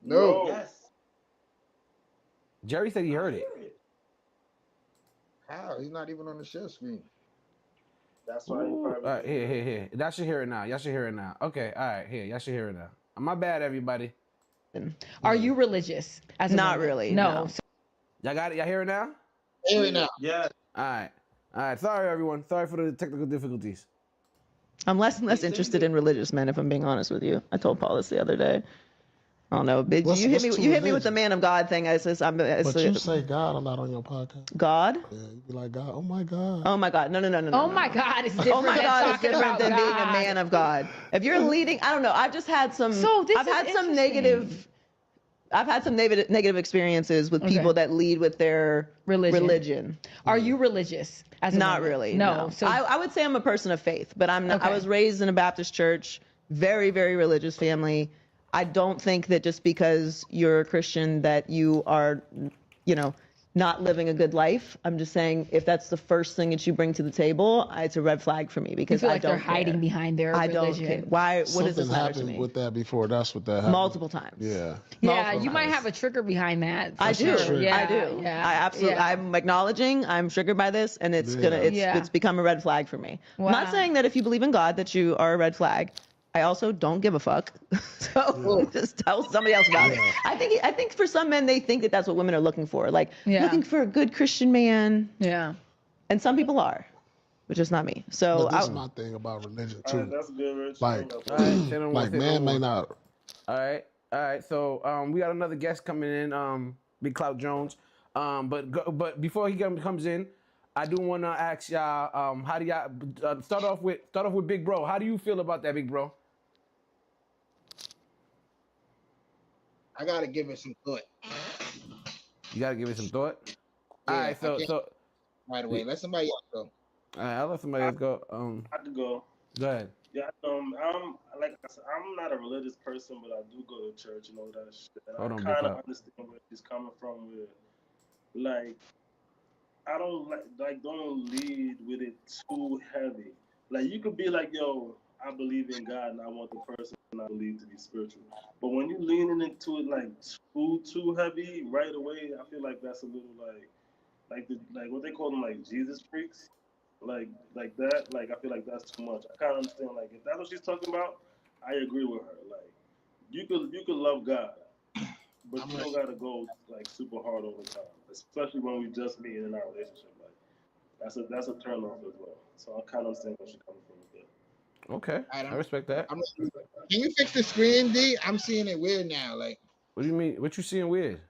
No. Yes. Jerry said he heard it. How? He's not even on the share screen. That's why. All right, here. Y'all should hear it now. Okay, all right, here. Y'all should hear it now. My bad, everybody. Are you religious? As a Not woman? really. No. No. Y'all got it? Y'all hear it now? Hear it now. Yeah. All right. Sorry, everyone. Sorry for the technical difficulties. I'm less and less interested in religious men, if I'm being honest with you. I told Paul this the other day. I don't know. You hit me with the man of God thing. I says I'm. But you say God, I'm not on your podcast. God. Yeah, you be like God. Oh my God. Oh my God. No. Oh my God, it's different. Oh my God, it's different than being a God. man of God. If you're leading, I don't know. I've just had some. I've had some negative experiences with people that lead with their religion. Are you religious? As a Not woman? really. No. So I would say I'm a person of faith, but I'm not. Okay. I was raised in a Baptist church, very, very religious family. I don't think that just because you're a Christian that you are, not living a good life. I'm just saying if that's the first thing that you bring to the table, it's a red flag for me because you feel like I don't they're hiding care. behind their I religion. don't care. Why? What Something does this matter to happened me? with that before. That's what that happened. Multiple times. Yeah. Yeah, Multiple you might times. have a trigger behind that. I for do. sure. Yeah, I do. Yeah, I absolutely. yeah. I'm acknowledging. I'm triggered by this, and it's Yeah. it's become a red flag for me. I'm Wow. not saying that if you believe in God that you are a red flag. I also don't give a fuck. So just tell somebody else about it. I think for some men they think that that's what women are looking for, like looking for a good Christian man. Yeah. And some people are, but just not me. So But this is my thing about religion too. That's good, Rich. Like, Like man may not. All right. So we got another guest coming in, Big Clout Jones. But before he comes in, I do want to ask y'all, how do y'all start off with Big Bro? How do you feel about that, Big Bro? I gotta give it some thought. You gotta give it some thought. Yeah, All right. So right away. Let somebody else go. all right, I'll let somebody else go. I could go. Go ahead. Yeah, I'm like I said, I'm not a religious person, but I do go to church and all that shit. And I Hold on, big kind of clout. understand where she's coming from. With like, I don't like don't lead with it too heavy. Like you could be like, yo, I believe in God and I want the person I believe to be spiritual. But when you leaning into it like too heavy right away, I feel like that's a little like what they call them like Jesus freaks, like that. Like I feel like that's too much. I kind of understand like if that's what she's talking about, I agree with her. Like you could love God, but I'm you like, don't gotta go like super hard all the time, especially when we just meet in our relationship. Like that's a turn off as well. So I kind of understand where she's coming from with Okay, all right, I respect that. I'm can you fix the screen, D? I'm seeing it weird now. Like What do you mean? What you seeing weird?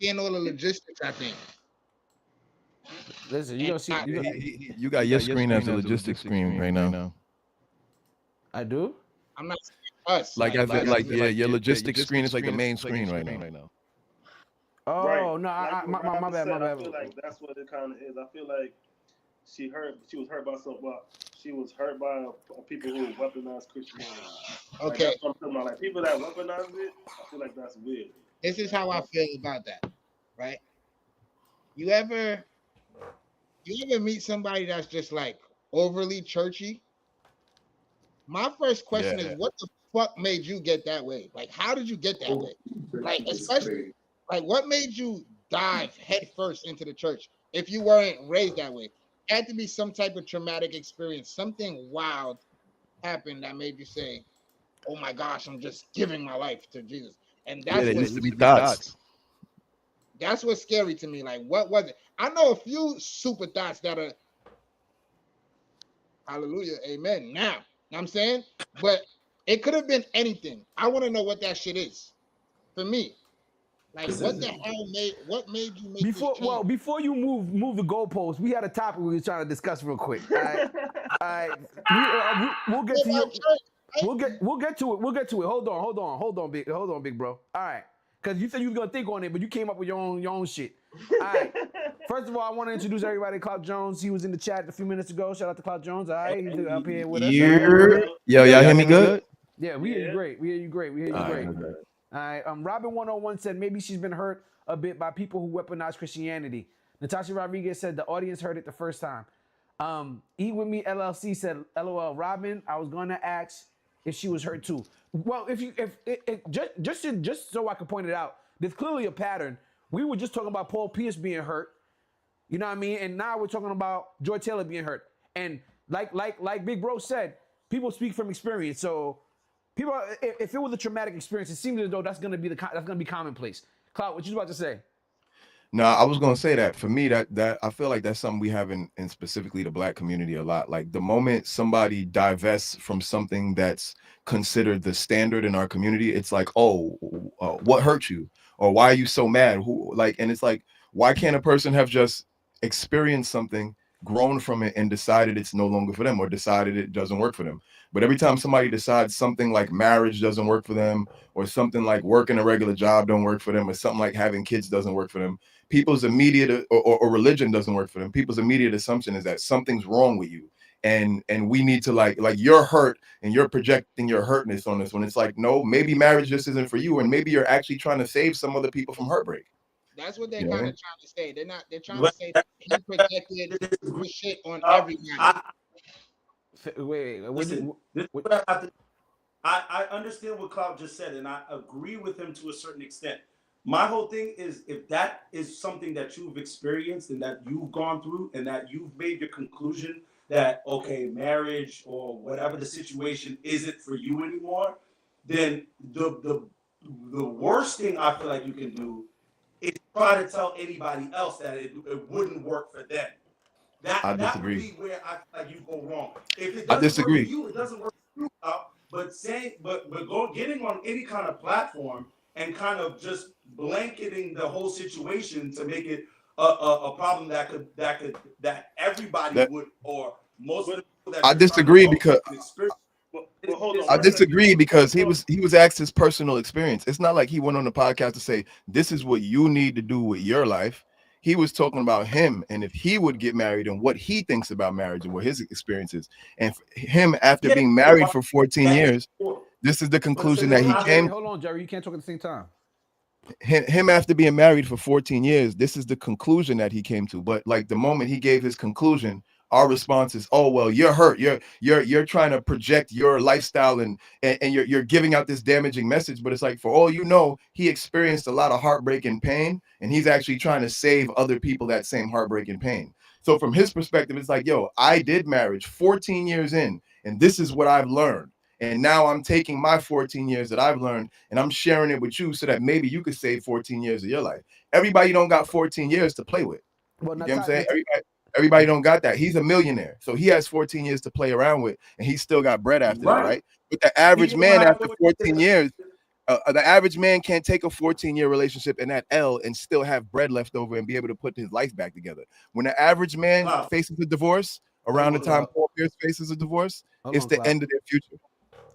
seeing all the logistics, I think. Listen, you And gonna see. You got. You got your screen as a logistics screen right now. I do. I'm not seeing us. Like Like as you it, got like yeah, your logistics screen is like the main screen right now. that. Right. Oh no, Like what my Robin bad, my said, I bad. feel like that's what it kind of is. I feel like she was hurt by some well, she was hurt by people who weaponize Christianity. Like okay. that's what I'm talking about. Like people that weaponize it, I feel like that's weird. This is how I feel about that. Right? You ever meet somebody that's just like overly churchy? My first question is, Yeah. what the fuck made you get that way? Like, how did you get that way? Like, especially, like, what made you dive headfirst into the church if you weren't raised that way? It had to be some type of traumatic experience. Something wild happened that made you say, "Oh my gosh, I'm just giving my life to Jesus." And Yeah, that's there what used to be thoughts. that's what's scary to me. Like, what was it? I know a few super thoughts that are hallelujah, amen. Now, you know what I'm saying? But it could have been anything. I want to know what that shit is for me. Like, what the hell made you make this change? Before you move the goalpost, we had a topic we were trying to discuss real quick. All right, all right. We'll get to you. We'll get to it. We'll get to it. Hold on, big bro. All right, because you said you was gonna think on it, but you came up with your own shit. All right. First of all, I want to introduce everybody to Clout Jones. He was in the chat a few minutes ago. Shout out to Clout Jones. All right, he's up here with us. Yo, y'all hear me good? Yeah, we hear you great. We hear you great. All Great. right. All right. Robin 101 said maybe she's been hurt a bit by people who weaponize Christianity. Natasha Rodriguez said the audience heard it the first time. Eat With Me LLC said, LOL, Robin, I was going to ask if she was hurt too. Well, just so I can point it out, there's clearly a pattern. We were just talking about Paul Pierce being hurt. You know what I mean? And now we're talking about Joi Taylor being hurt. And like Big Bro said, people speak from experience. So people, if it was a traumatic experience, it seems as though that's gonna be commonplace. Cloud, what you about to say? No, I was gonna say that for me, that I feel like that's something we have in specifically the Black community a lot. Like the moment somebody divests from something that's considered the standard in our community, it's like, oh, what hurt you, or why are you so mad? Who like, and it's like, why can't a person have just experienced something, grown from it, and decided it's no longer for them, or decided it doesn't work for them? But every time somebody decides something like marriage doesn't work for them, or something like working a regular job don't work for them, or something like having kids doesn't work for them, people's immediate or religion doesn't work for them. People's immediate assumption is that something's wrong with you, and we need to like you're hurt and you're projecting your hurtness on this one. It's like, no, maybe marriage just isn't for you, and maybe you're actually trying to save some other people from heartbreak. That's what they're kind of trying to say. They're trying to say that he projected this shit on everybody. Wait, Listen, this is what I have to. I understand what Cloud just said, and I agree with him to a certain extent. My whole thing is, if that is something that you've experienced and that you've gone through, and that you've made your conclusion that, okay, marriage or whatever the situation isn't for you anymore, then the worst thing I feel like you can do is try to tell anybody else that it wouldn't work for them. I That would disagree. be where I feel like you go wrong. If it I doesn't work disagree. for you, it doesn't work for you. But getting on any kind of platform and kind of just blanketing the whole situation to make it a problem that everybody would, or most of the people that I disagree because hold on. I disagree because he was asked his personal experience. It's not like he went on the podcast to say this is what you need to do with your life. He was talking about him and if he would get married and what he thinks about marriage and what his experiences. And him, after being married for 14 years, this is the conclusion that he came. Hold on, Jerry. You can't talk at the same time. Him after being married for 14 years, this is the conclusion that he came to. But like the moment he gave his conclusion, our response is, oh well, you're hurt, you're trying to project your lifestyle and you're giving out this damaging message. But it's like, for all you know, he experienced a lot of heartbreak and pain, and he's actually trying to save other people that same heartbreak and pain. So from his perspective, it's like, yo, I did marriage 14 years in, and this is what I've learned. And now I'm taking my 14 years that I've learned and I'm sharing it with you so that maybe you could save 14 years of your life. Everybody don't got 14 years to play with. Well, you know what I'm saying? Everybody don't got that. He's a millionaire. So he has 14 years to play around with and he's still got bread after that, right? But the average man after 14 years, the average man can't take a 14-year relationship and that L and still have bread left over and be able to put his life back together. When the average man faces a divorce, around the time Paul Pierce faces a divorce, it's the end of their future.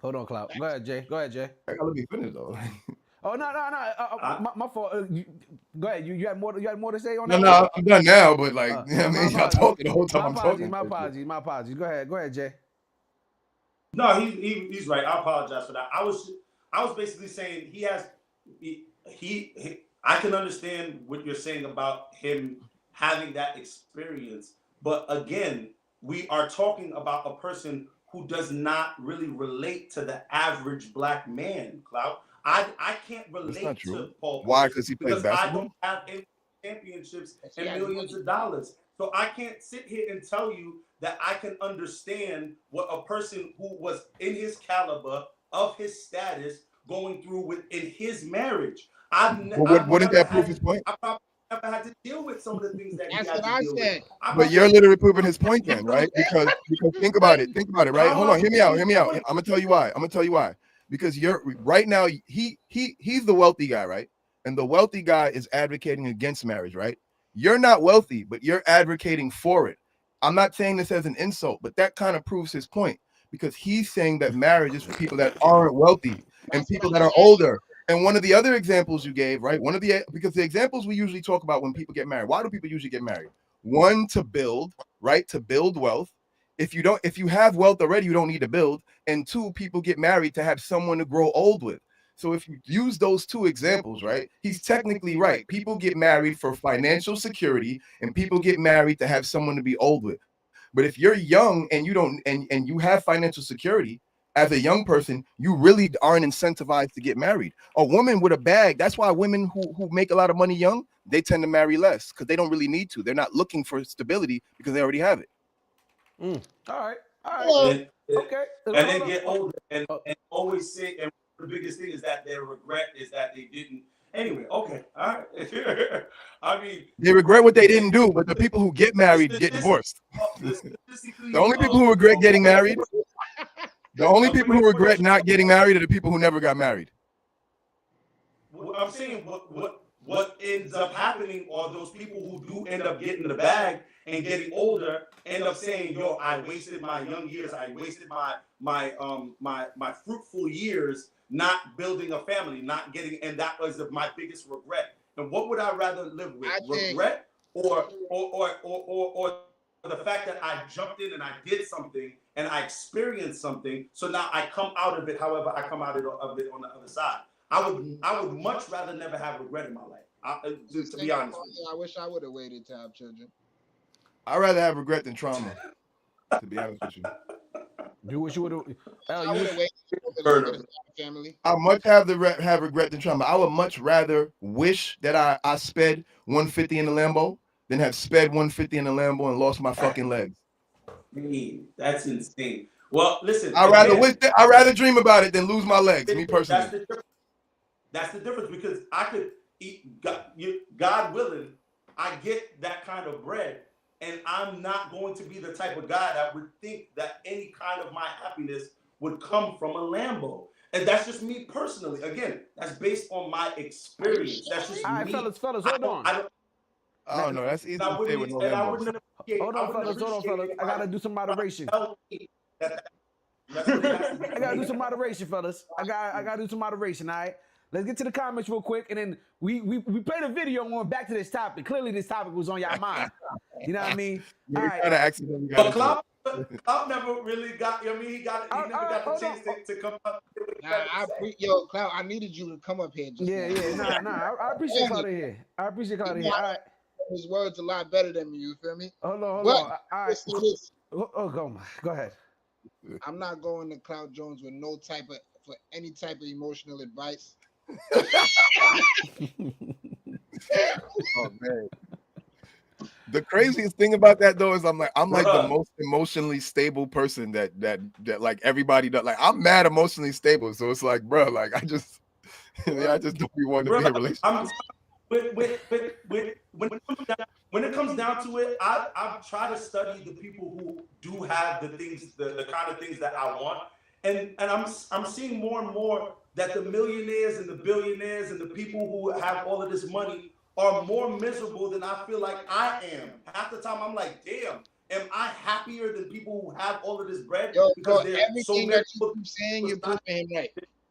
Hold on, Clout. Go ahead, Jay. I gotta let me finish though. Oh no. My fault. Go ahead. You had more. You had more to say on that? No, I'm done now. But like, I mean, y'all talking the whole time I'm talking. My apologies. Go ahead, Jay. No, he's right. I apologize for that. I was basically saying I can understand what you're saying about him having that experience, but again, we are talking about a person who does not really relate to the average black man, Clout. I can't relate to Paul. Why? Because he plays basketball? I don't have any championships and millions of dollars. So I can't sit here and tell you that I can understand what a person who was in his caliber, of his status, going through within his marriage. Wouldn't that prove his point? I probably never had to deal with some of the things that That's he had what to I deal said. with. But you're literally proving his point then, right? Because think about it, right? Hold on, hear me out. I'm gonna tell you why. Because you're right now, he's the wealthy guy, right? And the wealthy guy is advocating against marriage, right? You're not wealthy, but you're advocating for it. I'm not saying this as an insult, but that kind of proves his point because he's saying that marriage is for people that aren't wealthy and people that are older. And one of the other examples you gave, right? Because the examples we usually talk about when people get married, why do people usually get married? One, to build, right? To build wealth. If you have wealth already, you don't need to build. And two, people get married to have someone to grow old with. So if you use those two examples, right, he's technically right. People get married for financial security and people get married to have someone to be old with. But if you're young and you don't and you have financial security as a young person, you really aren't incentivized to get married. A woman with a bag, that's why women who make a lot of money young, they tend to marry less because they don't really need to. They're not looking for stability because they already have it. All right. Okay. And then get older and always say, and the biggest thing is that their regret is that they didn't. Anyway, okay. All right. I mean, they regret what they didn't do, but the people who get married get divorced. The only people who regret getting married, the only people who regret not getting married are the people who never got married. I'm saying what ends up happening are those people who do end up getting the bag and getting older end up saying, yo, I wasted my young years, I wasted my fruitful years not building a family, not getting, and that was my biggest regret. And what would I rather live with? Regret or the fact that I jumped in and I did something and I experienced something, so now I come out of it however I come out of it on the other side. I would much rather never have regret in my life. To be honest with you. I wish I would have waited to have children. I'd rather have regret than trauma, to be honest with you. Do what you would have. I would have waited family. I much have regret than trauma. I would much rather wish that I sped 150 in the Lambo than have sped 150 in the Lambo and lost my fucking legs. That's insane. Well, listen. I'd rather dream about it than lose my legs. Me personally. That's the difference because I could eat, God willing, I get that kind of bread, and I'm not going to be the type of guy that would think that any kind of my happiness would come from a Lambo. And that's just me personally. Again, that's based on my experience. That's just all right, me. fellas, hold on. I don't know. That's easy to say with no Lambos. Hold on, fellas. I gotta do some moderation. I gotta do some moderation, fellas. I gotta do some moderation. All right. Let's get to the comments real quick, and then we played a video going back to this topic. Clearly, this topic was on your mind. You know what I mean? All right. But Cloud never really got. I mean, he never got the chance to come up. Yo, Cloud, I needed you to come up here. I appreciate Cloud here. I appreciate Cloud here. All right. His words a lot better than me. You feel me? Hold on. All right. Go ahead. I'm not going to Cloud Jones with for any type of emotional advice. Oh man. The craziest thing about that though is I'm like the most emotionally stable person that like everybody does. Like I'm mad emotionally stable, so it's like, bro, like I just don't be wanting to be in a relationship. When it comes down to it, I try to study the people who do have the things, the kind of things that I want, and I'm seeing more and more that the millionaires and the billionaires and the people who have all of this money are more miserable than I feel like I am. Half the time I'm like, damn, am I happier than people who have all of this bread? Because everything that you keep saying, you're proving him right.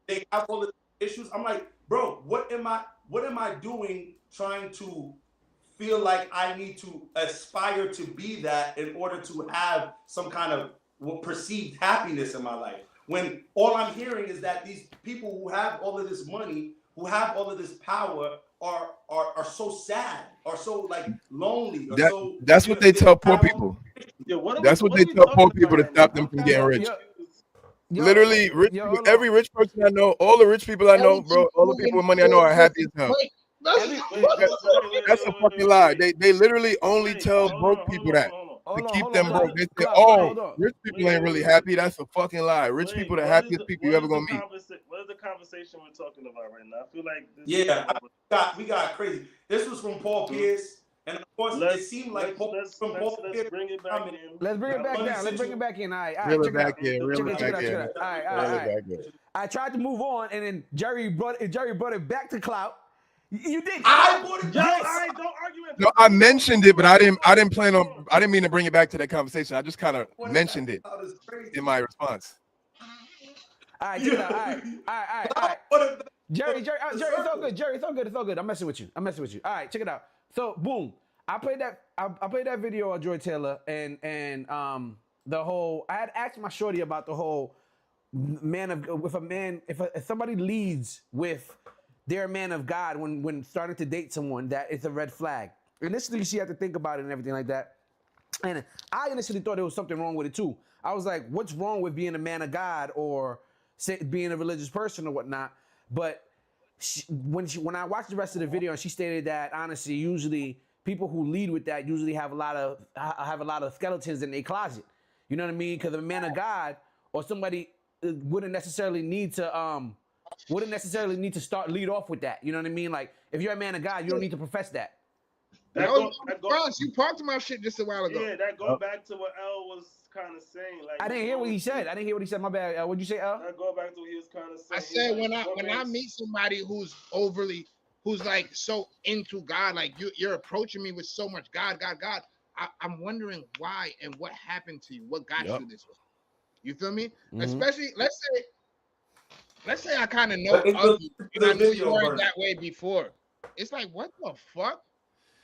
They have all of the issues. I'm like, bro, what am I doing trying to feel like I need to aspire to be that in order to have some kind of perceived happiness in my life? When all I'm hearing is that these people who have all of this money, who have all of this power, are so sad, are so like lonely. That's what they tell poor people. That's what they tell poor people to stop them from getting rich. Literally, every rich person I know, all the rich people I know, bro, all the people with money I know are happy as hell. That's a fucking lie. They literally only tell broke people that to keep them broke. They say, oh, rich people ain't really happy. That's a fucking lie. Rich people are the happiest people you ever gonna meet. What is the conversation we're talking about right now? I feel like we got crazy. This was from Paul Pierce, and of course it seemed like Paul Pierce. Let's bring it back in. Let's bring it back down. Let's bring it back in. All right, reel it back in. All right. I tried to move on, and then Jerry brought it back to Clout. You did. I brought it back. All right, don't argue. No, I mentioned it, but I didn't mean to bring it back to that conversation. I just kind of mentioned it in my response. All right. Jerry, it's all good. Jerry, it's all good. I'm messing with you. All right, check it out. So, boom. I played that video of Joi Taylor and the whole. I had asked my shorty about the whole if somebody leads with they're a man of God when starting to date someone, that is a red flag. Initially, she had to think about it and everything like that. And I initially thought there was something wrong with it too. I was like, what's wrong with being a man of God or being a religious person or whatnot? But when I watched the rest of the video, and she stated that honestly, usually people who lead with that usually have a lot of skeletons in their closet. You know what I mean? Because a man of God or somebody wouldn't necessarily need to lead off with that. You know what I mean? Like if you're a man of God, you don't need to profess that. You talked about shit just a while ago. Yeah, that goes back to what L was kind of saying. Like I didn't hear what he said. My bad. What'd you say, L? That go back to what he was kind of saying. I said when I meet somebody who's like so into God, like you're approaching me with so much God. I'm wondering why and what happened to you. What got you this way? You feel me? Mm-hmm. Especially, let's say I kind of know of you, and I knew you weren't that way before. It's like, what the fuck?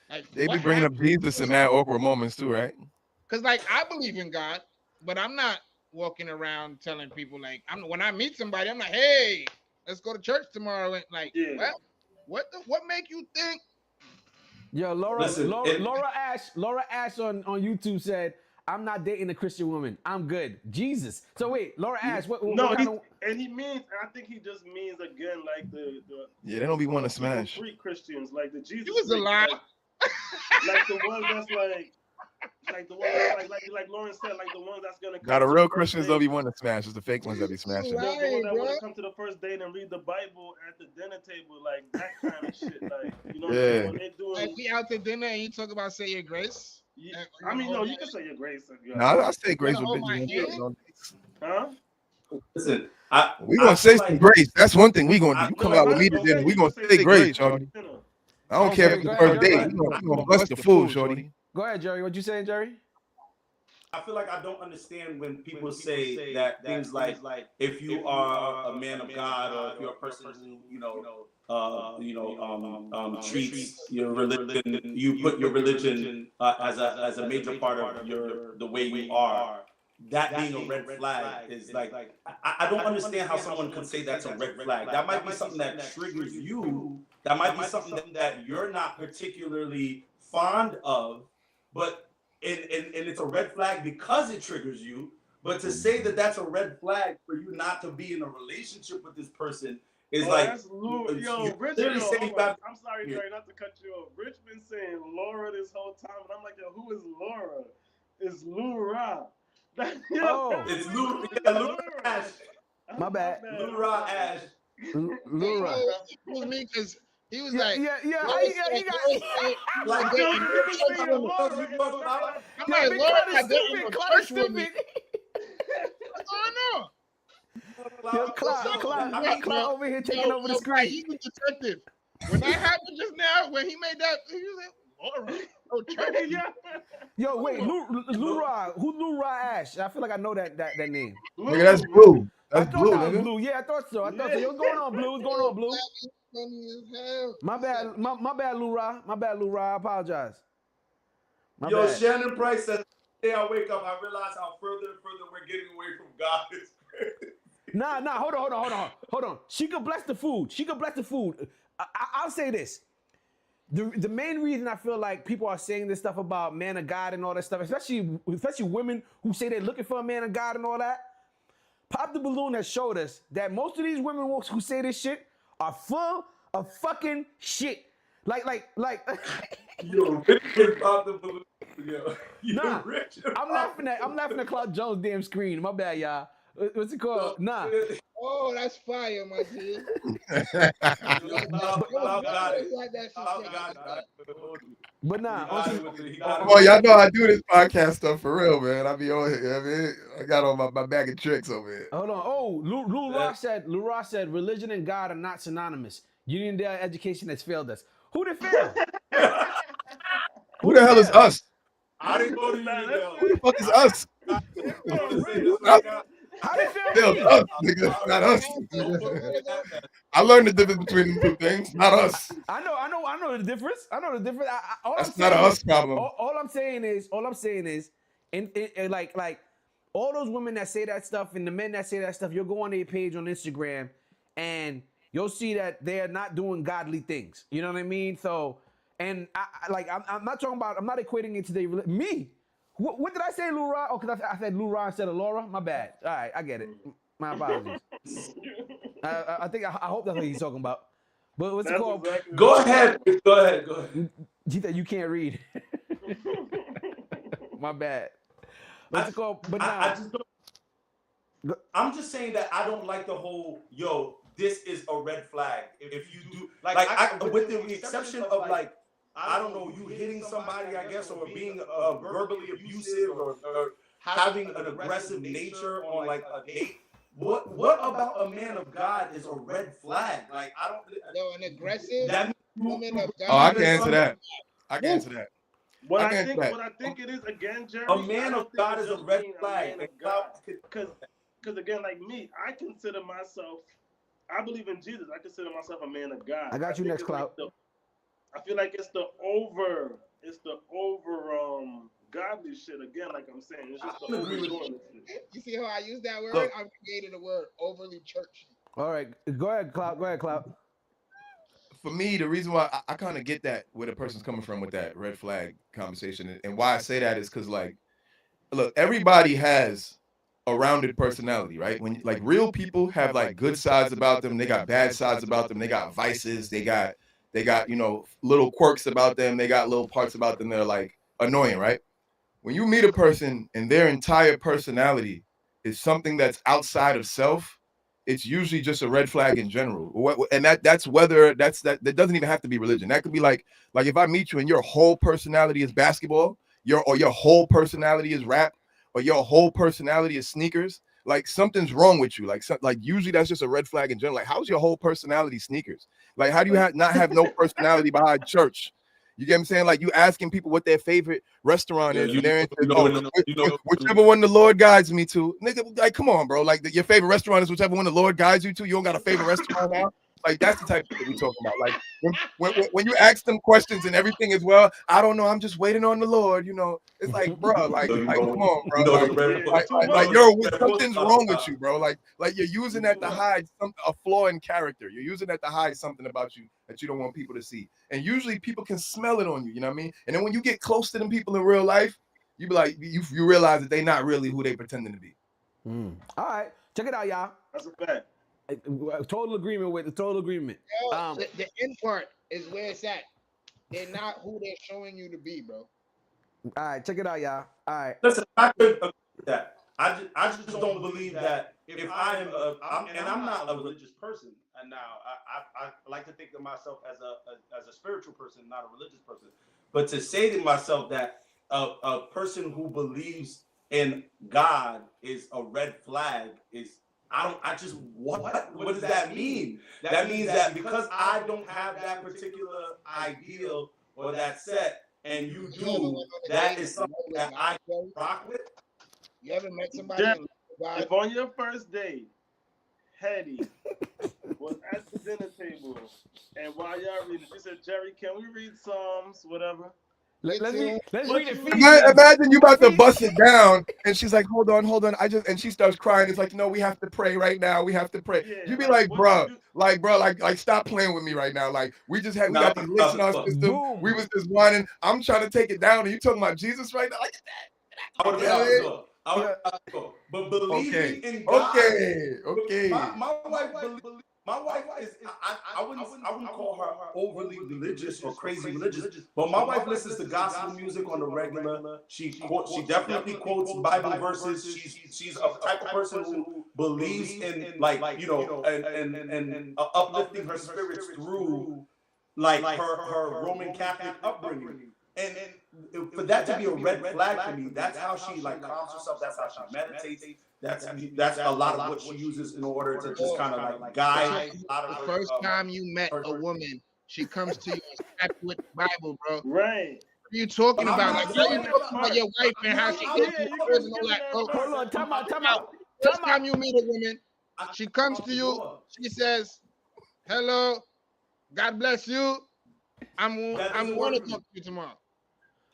Like, they be bringing up Jesus in that awkward moments too, right? Because like I believe in God, but I'm not walking around telling people like when I meet somebody, I'm like, hey, let's go to church tomorrow. And like, well, what make you think? Yo, Laura Ash on YouTube said, I'm not dating a Christian woman. I'm good. Jesus. So wait, Laura Ash, and he means, I think he just means again like the they don't be want to smash freak Christians, like the Jesus. He was a lie. Like the one that's like the one like Lauren said, like the one that's gonna come. Now the real Christians don't be wanting to smash. It's the fake ones that be smashing. The one that want to come to the first date and read the Bible at the dinner table, like that kind of shit. Like you know, when they doing like we out to dinner and you talk about say your grace. Yeah. I mean, no, you can say your grace. No, I say grace with bitches. Huh? Listen, we gonna say some grace. That's one thing we gonna do. You come out with me today, we gonna say grace, shorty. I don't care if it's the first date. You gonna bust the fool, shorty. Go ahead, Jerry. What you saying, Jerry? I feel like I don't understand when people say that things like if you are a man of God or if you're a person who treats your religion, you put your religion as a major part of the way you are. That being a red flag is like I don't understand how someone could say that's a red flag. That might be something that triggers you. That might be something that you're not particularly fond of, but and it's a red flag because it triggers you. But to say that that's a red flag for you not to be in a relationship with this person is That's yo, Rich. I'm sorry, Dre, not to cut you off. Rich been saying Laura this whole time, and I'm like, yo, who is Laura? It's Lou Ra. It's Lou. Yeah, Lou Ash. My bad. Lou Ra Ash. Lou Ra. It was me because he was like, He got. like, I'm like, Laura, I didn't church with me. What's going on? Yo, Cloud over here taking over the screen. He's a detective. When that happened just now, when he made that, he was like, Laura. Oh, yeah. Yo, wait, Lou Ra. Who's Lou Ra Ash? I feel like I know that name. Nigga, that's Blue. That's Blue, that was nigga. Blue. Yeah, I thought so. Yo, what's going on, Blue? What's going on, Blue? Funny as hell. My bad, Lou Ra. My bad, Lou Ra. I apologize. Yo, bad. Shannon Price says, "Today I wake up, I realize how further and further we're getting away from God." It's crazy. Nah. Hold on. She could bless the food. I'll say this. The main reason I feel like people are saying this stuff about man of God and all that stuff, especially women who say they're looking for a man of God and all that, Pop the Balloon has showed us that most of these women who say this shit are full of fucking shit. Like. Yo, Richard Pop the Balloon. Yo, Richard. I'm laughing at Clark Jones' damn screen. My bad, y'all. What's it called? Nah. Oh, that's fire, my dude. But nah. Well, y'all know I do this podcast stuff for real, man. I be on here. I got on my bag of tricks over here. Hold on. Oh, Lou Ross said religion and God are not synonymous. Union-Dale education has failed us. Who did fail? Who the hell is us? I didn't go to Union-Dale. Who the fuck is us? How did it fail? Us, nigga, not us. I learned the difference between the two things, not us. I know the difference. That's not a us problem. All I'm saying is, and like all those women that say that stuff and the men that say that stuff, you'll go on their page on Instagram and you'll see that they're not doing godly things. You know what I mean? So, and I'm not talking about. I'm not equating it to me. What did I say, Lou Ra? Oh, because I said Lou Ra instead of Laura? My bad. All right, I get it. My apologies. I hope that's what he's talking about. But what's it called? Exactly. Go ahead. You can't read. My bad. What's it called? But I'm just saying that I don't like the whole, this is a red flag. If you do, with the exception of I don't know, you hitting somebody, I guess, or being verbally abusive or having an aggressive nature on a date. What about a man of God is a red flag? I don't. No, an aggressive woman of God. Oh, I can answer that. I can answer that. What I think it is, again, Jerry. A man of God is a red flag. Because again, like me, I consider myself. I believe in Jesus. I consider myself a man of God. I got you next, Cloud. I feel like it's the over godly shit again. Like I'm saying, it's just the overdoing shit. You see how I use that word? I'm creating a word, overly churchy. All right, go ahead, Cloud. For me, the reason why I kind of get that where the person's coming from with that red flag conversation, and why I say that is because, look, everybody has a rounded personality, right? When real people have good sides about them, they got bad sides about them, they got vices, they got little quirks about them, they got little parts about them that are annoying, right? When you meet a person and their entire personality is something that's outside of self, it's usually just a red flag in general. And that doesn't even have to be religion. That could be like if I meet you and your whole personality is basketball, your whole personality is rap, or your whole personality is sneakers, something's wrong with you. Usually that's just a red flag in general. How's your whole personality sneakers? How do you not have no personality behind church? You get what I'm saying? Like you asking people what their favorite restaurant is, and they're whichever one the Lord guides me to. Nigga, like, come on, bro. Like your favorite restaurant is whichever one the Lord guides you to. You don't got a favorite restaurant now. Like that's the type of shit we talking about. Like when you ask them questions and everything as well, I don't know. I'm just waiting on the Lord. You know, it's like, bro, like come on, bro. Like yo, something's wrong with you, bro. Like you're using that to hide a flaw in character. You're using that to hide something about you that you don't want people to see. And usually people can smell it on you. You know what I mean? And then when you get close to them people in real life, you be like, you realize that they're not really who they pretending to be. All right, check it out, y'all. That's a fact. Total agreement with the total agreement. The end part is where it's at. They're not who they're showing you to be, bro. All right, check it out, y'all. All right. Listen, I could agree with that. I just don't believe that if I am I'm not a religious person, and now I like to think of myself as a spiritual person, not a religious person. But to say to myself that a person who believes in God is a red flag is what does that mean? That means that because I don't have that particular ideal or that set, and you do, that is something that I rock with. You ever met somebody? If on your first date, Hetty was at the dinner table, and while y'all reading, she said, "Jerry, can we read Psalms, whatever?" Let's read it. Imagine you about to bust it down, and she's like, "Hold on." And she starts crying. It's like, "No, we have to pray right now. We have to pray." Yeah, You be like, "Bro, stop playing with me right now. Like, we got these licks in our system. Boom. We was just whining. I'm trying to take it down, and you talking about Jesus right now? Like, I would have go. But believing in God. Okay. My wife is I wouldn't call her overly religious or crazy religious, but my wife listens to gospel music on the regular. She definitely quotes Bible verses. She's a type of person who believes in and uplifting her spirits through her Roman Catholic upbringing. And for that to be a red flag for me, that's how she calms herself. That's how she meditates. That's a lot of what she uses in order to just kind of guide. The first time you met a woman, she comes to you and slaps you with the Bible, bro. Right. What are you talking about? Like, why are you talking about your wife and how she gives you words and all that? Hold on, time out. First time you meet a woman, she comes to you, she says, "Hello, God bless you. I'm going to talk to you tomorrow."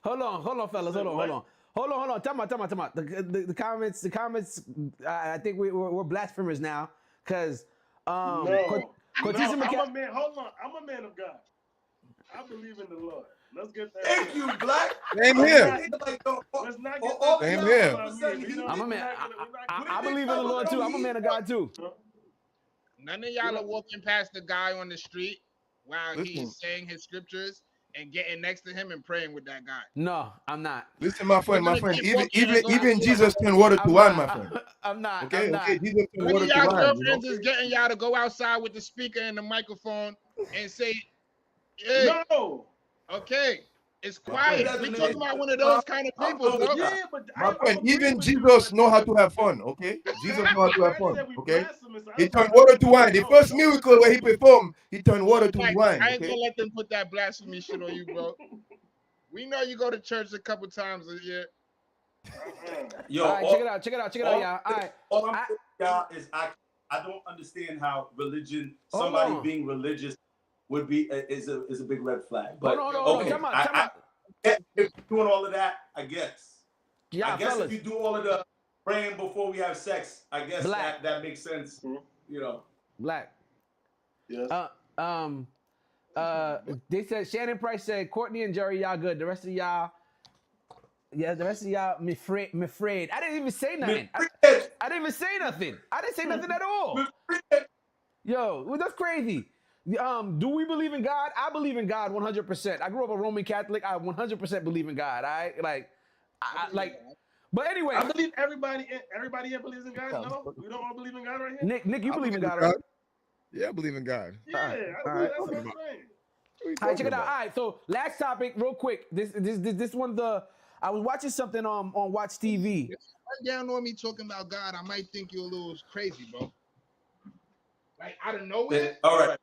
Hold on, fellas. Hold on. Time out. The comments. I think we're blasphemers now, because no, I'm a man. Hold on, I'm a man of God. I believe in the Lord. Let's get that. Thank you, Black. Same here. Let's not get that. Same here. I'm a man. I believe in the Lord too. I'm a man of God too. None of y'all are walking past the guy on the street while he's saying his scriptures and getting next to him and praying with that guy. No, I'm not. Listen, my friend. Even Jesus turned water to wine, my friend. I'm not. Okay. Jesus turned One water of to y'all wine. girlfriends is getting y'all to go outside with the speaker and the microphone and say, "Hey, no." Okay, it's quiet. We talking about one of those kind of people, bro. Yeah, but my friend, even Jesus know how to have fun, okay? Jesus know how to have fun, okay? He turned water to wine. The first miracle where he performed, he turned water to wine. I ain't gonna let them put that blasphemy shit on you, bro. We know you go to church a couple times a year. Yo, all right, check it out, y'all. All right. All I'm saying, y'all, is I don't understand how religion, somebody being religious, would be is a big red flag. But hold on. Come on. If you're doing all of that, I guess. Yeah, I guess fellas. if you do all of the praying before we have sex, I guess that makes sense. You know. Black. Yes. They said Shannon Price said Courtney and Jerry, y'all good. The rest of y'all, me afraid. I didn't even say nothing. I didn't even say nothing. I didn't say nothing at all. Yo, that's crazy. Do we believe in God? I believe in God 100%. I grew up a Roman Catholic. I 100% believe in God. I but anyway, I believe everybody here believes in God. No, we don't all believe in God right here. Nick, you believe in God, right? Yeah, I believe in God. Yeah, all right. That's what I'm saying. All right, check it out. All right, so last topic, real quick. This one, I was watching something on Watch TV. If you down on me talking about God, I might think you're a little crazy, bro. Like out of nowhere. All right.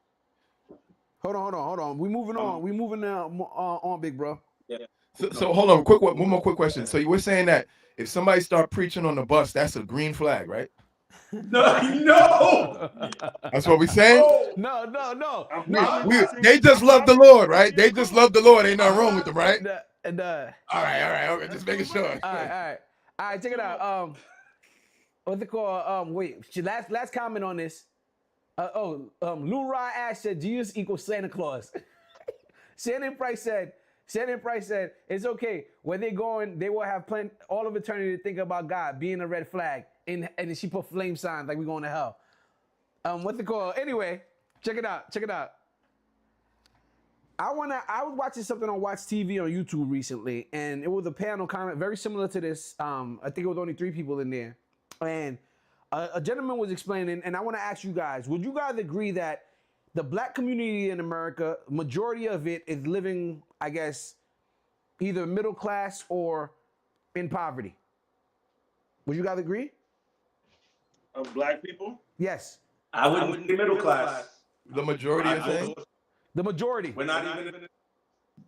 Hold on. We moving on. We moving on, big bro. Yeah. So hold on, one more quick question. So you were saying that if somebody start preaching on the bus, that's a green flag, right? No. That's what we saying. No. They just love the Lord, right? They just love the Lord. Ain't nothing wrong with them, right? All right. Okay, just making sure. All right. Check it out. What's it called? Wait. Last comment on this. Lou Ra Ash said Jesus equals Santa Claus. Shannon Price said it's okay. Where they going, they will have all of eternity to think about God being a red flag. And she put flame signs like we're going to hell. What's it called? Anyway, check it out. I was watching something on Watch TV on YouTube recently, and it was a panel comment very similar to this. I think it was only 3 people in there. And a gentleman was explaining, and I want to ask you guys, would you guys agree that the black community in America, majority of it is living, I guess, either middle class or in poverty? Would you guys agree? Of black people? Yes. I wouldn't be middle class. The majority of things. The majority. We're not even.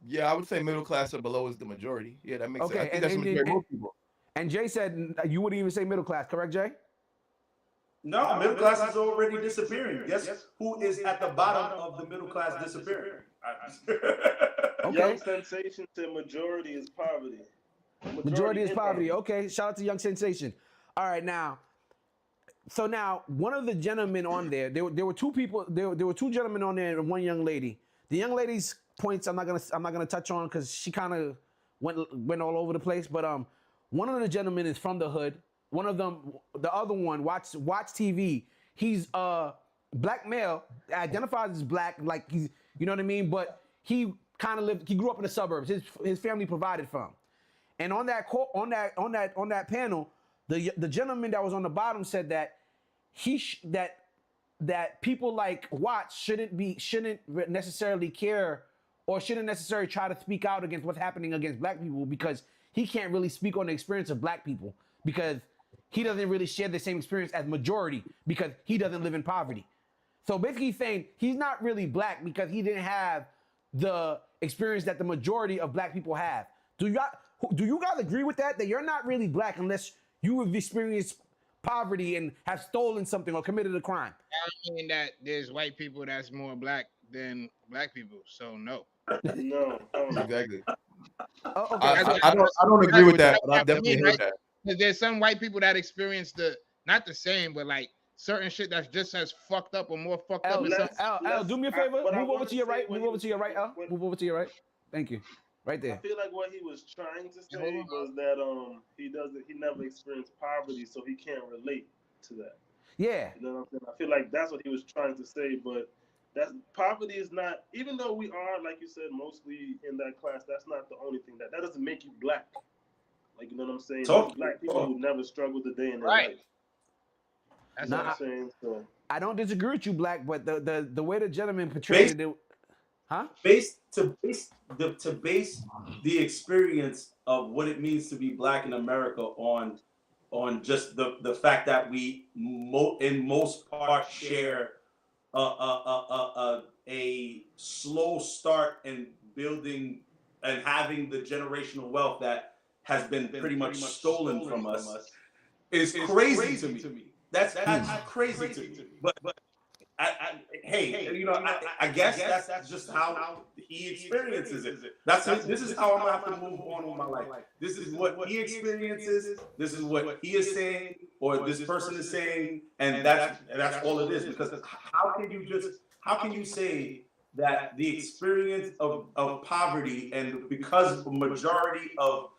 Yeah, I would say middle class or below is the majority. Yeah, that makes sense. I think that's the majority of most people. And Jay said you wouldn't even say middle class, correct, Jay? No, middle class is already disappearing. Guess who is at the bottom of the middle class disappearing? Okay. Young Sensation said majority is poverty. Majority is poverty. Okay, shout out to Young Sensation. All right, now. So now, one of the gentlemen on there, there were 2 people. There were 2 gentlemen on there and 1 young lady. The young lady's points I'm not gonna touch on because she kind of went all over the place. But one of the gentlemen is from the hood. One of them, the other one, watch TV. He's black male, identifies as black, like he's, you know what I mean. But he kind of he grew up in the suburbs. His family provided for him. And on that panel, the gentleman that was on the bottom said that that people like Watts shouldn't necessarily care or shouldn't necessarily try to speak out against what's happening against black people because he can't really speak on the experience of black people because he doesn't really share the same experience as majority because he doesn't live in poverty. So basically he's saying he's not really black because he didn't have the experience that the majority of black people have. Do you guys agree with that? That you're not really black unless you have experienced poverty and have stolen something or committed a crime? I mean that there's white people that's more black than black people, so no. No. Exactly. Oh, okay. I don't agree with that, but I've definitely heard that. There's some white people that experience not the same, but like certain shit that's just as fucked up or more fucked up. Al, do me a favor. Move over to your right. Move over to your right, Al. Move over to your right. Thank you. Right there. I feel like what he was trying to say was that he never experienced poverty, so he can't relate to that. Yeah. You know what I'm saying? I feel like that's what he was trying to say, but poverty is not, even though we are, like you said, mostly in that class, that's not the only thing. That doesn't make you black. Like, you know what I'm saying? Black people who never struggled a day in their life. That's what I'm saying. So I don't disagree with you, Black, but the way the gentleman portrayed it, huh? To base the experience of what it means to be black in America on just the fact that we in most part share a slow start in building and having the generational wealth that has been pretty much stolen from us is crazy to me. That's crazy to me. But hey, you know, I guess that's just how he experiences it. This is how I'm gonna have to move on with my life. This is what he experiences. This is what he is saying, or this person is saying, and that's all it is. Because how can you say that the experience of poverty and because the majority of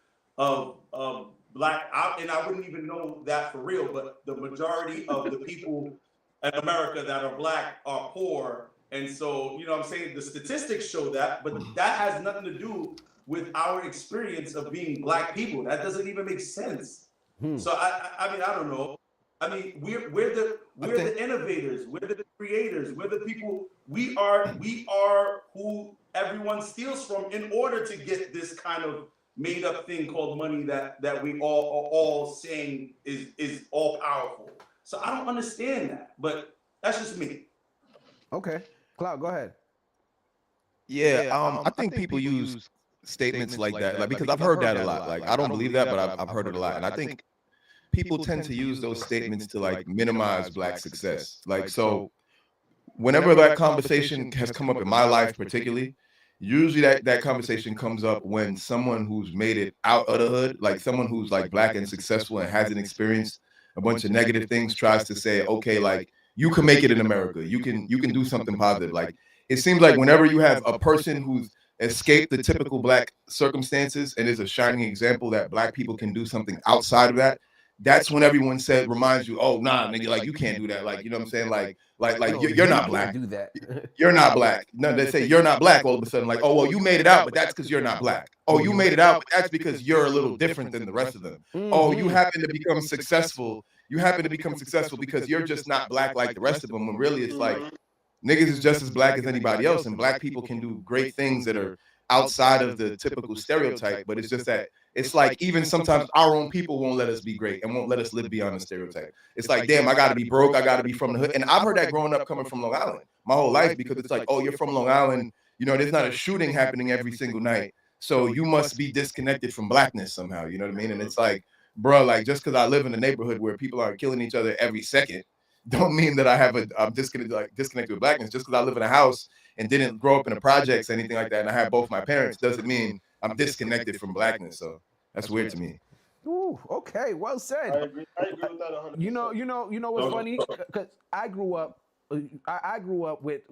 black, and I wouldn't even know that for real, but the majority of the people in America that are black are poor. And so, you know what I'm saying? The statistics show that, but that has nothing to do with our experience of being black people. That doesn't even make sense. So I mean, I don't know. I mean, we're the innovators, we're the creators, we're the people, we are who everyone steals from in order to get this kind of made up thing called money that we all are all saying is all powerful. So I don't understand that, but that's just me. Okay, Cloud, go ahead. Yeah, I think people use statements like that, like because I've heard that a lot. Like I don't believe that, but I've heard it a lot, and I think people tend to use those statements to like minimize black success. Like so, whenever that conversation has come up in my life, particularly, usually that conversation comes up when someone who's made it out of the hood, like someone who's like black and successful and hasn't experienced a bunch of negative things, tries to say, okay, like you can make it in America, you can do something positive. Like it seems like whenever you have a person who's escaped the typical black circumstances and is a shining example that black people can do something outside of that, that's when everyone said reminds you, oh nah, nigga, like you can't do that. Like, you know what I'm saying? Like No, you're you not can't black. do that. You're not black. No, they say you're not black all of a sudden. Like, oh, well, you made it out, but that's because you're not black. Oh, you made it out, but that's because you're a little different than the rest of them. Oh, you happen to become successful. You happen to become successful because you're just not black like the rest of them. When really it's like niggas is just as black as anybody else, and black people can do great things that are outside of the typical stereotype. But it's just that it's like even sometimes our own people won't let us be great and won't let us live beyond the stereotype. It's like, damn, I got to be broke, I got to be from the hood, and I've heard that growing up coming from Long Island my whole life, because it's like, oh, you're from Long Island, you know, there's not a shooting happening every single night, so you must be disconnected from blackness somehow. You know what I mean? And it's like, bro, like just because I live in a neighborhood where people are killing each other every second don't mean that I'm disconnected with blackness. Just because I live in a house and didn't grow up in the projects or anything like that, and I have both my parents, doesn't mean I'm disconnected from blackness. So that's weird to me. Ooh, okay, well said. I agree with that 100%. You know what's funny? Because I grew up, I grew up with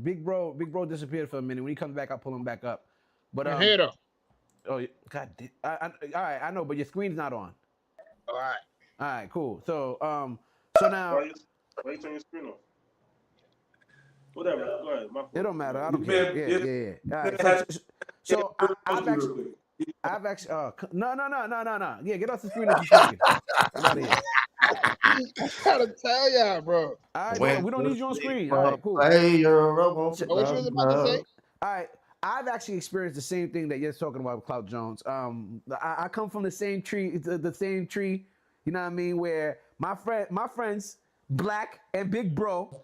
Big Bro. Big Bro disappeared for a minute. When he comes back, I'll pull him back up. But I'm here though. oh God, all right, I know, but your screen's not on. All right. All right, cool. So so now. Why you turn your screen off? Whatever. Go ahead. It don't matter. I don't care. Yeah. All right. So I've actually. No. Yeah, get off the screen if you're smoking. Get out of here. I gotta tell y'all, bro. All right, we don't need you on screen. All right, cool. What you was about to say? All right. I've actually experienced the same thing that you're talking about with Clout Jones. I come from the same tree, the same tree. You know what I mean? Where my friends, Black and Big Bro,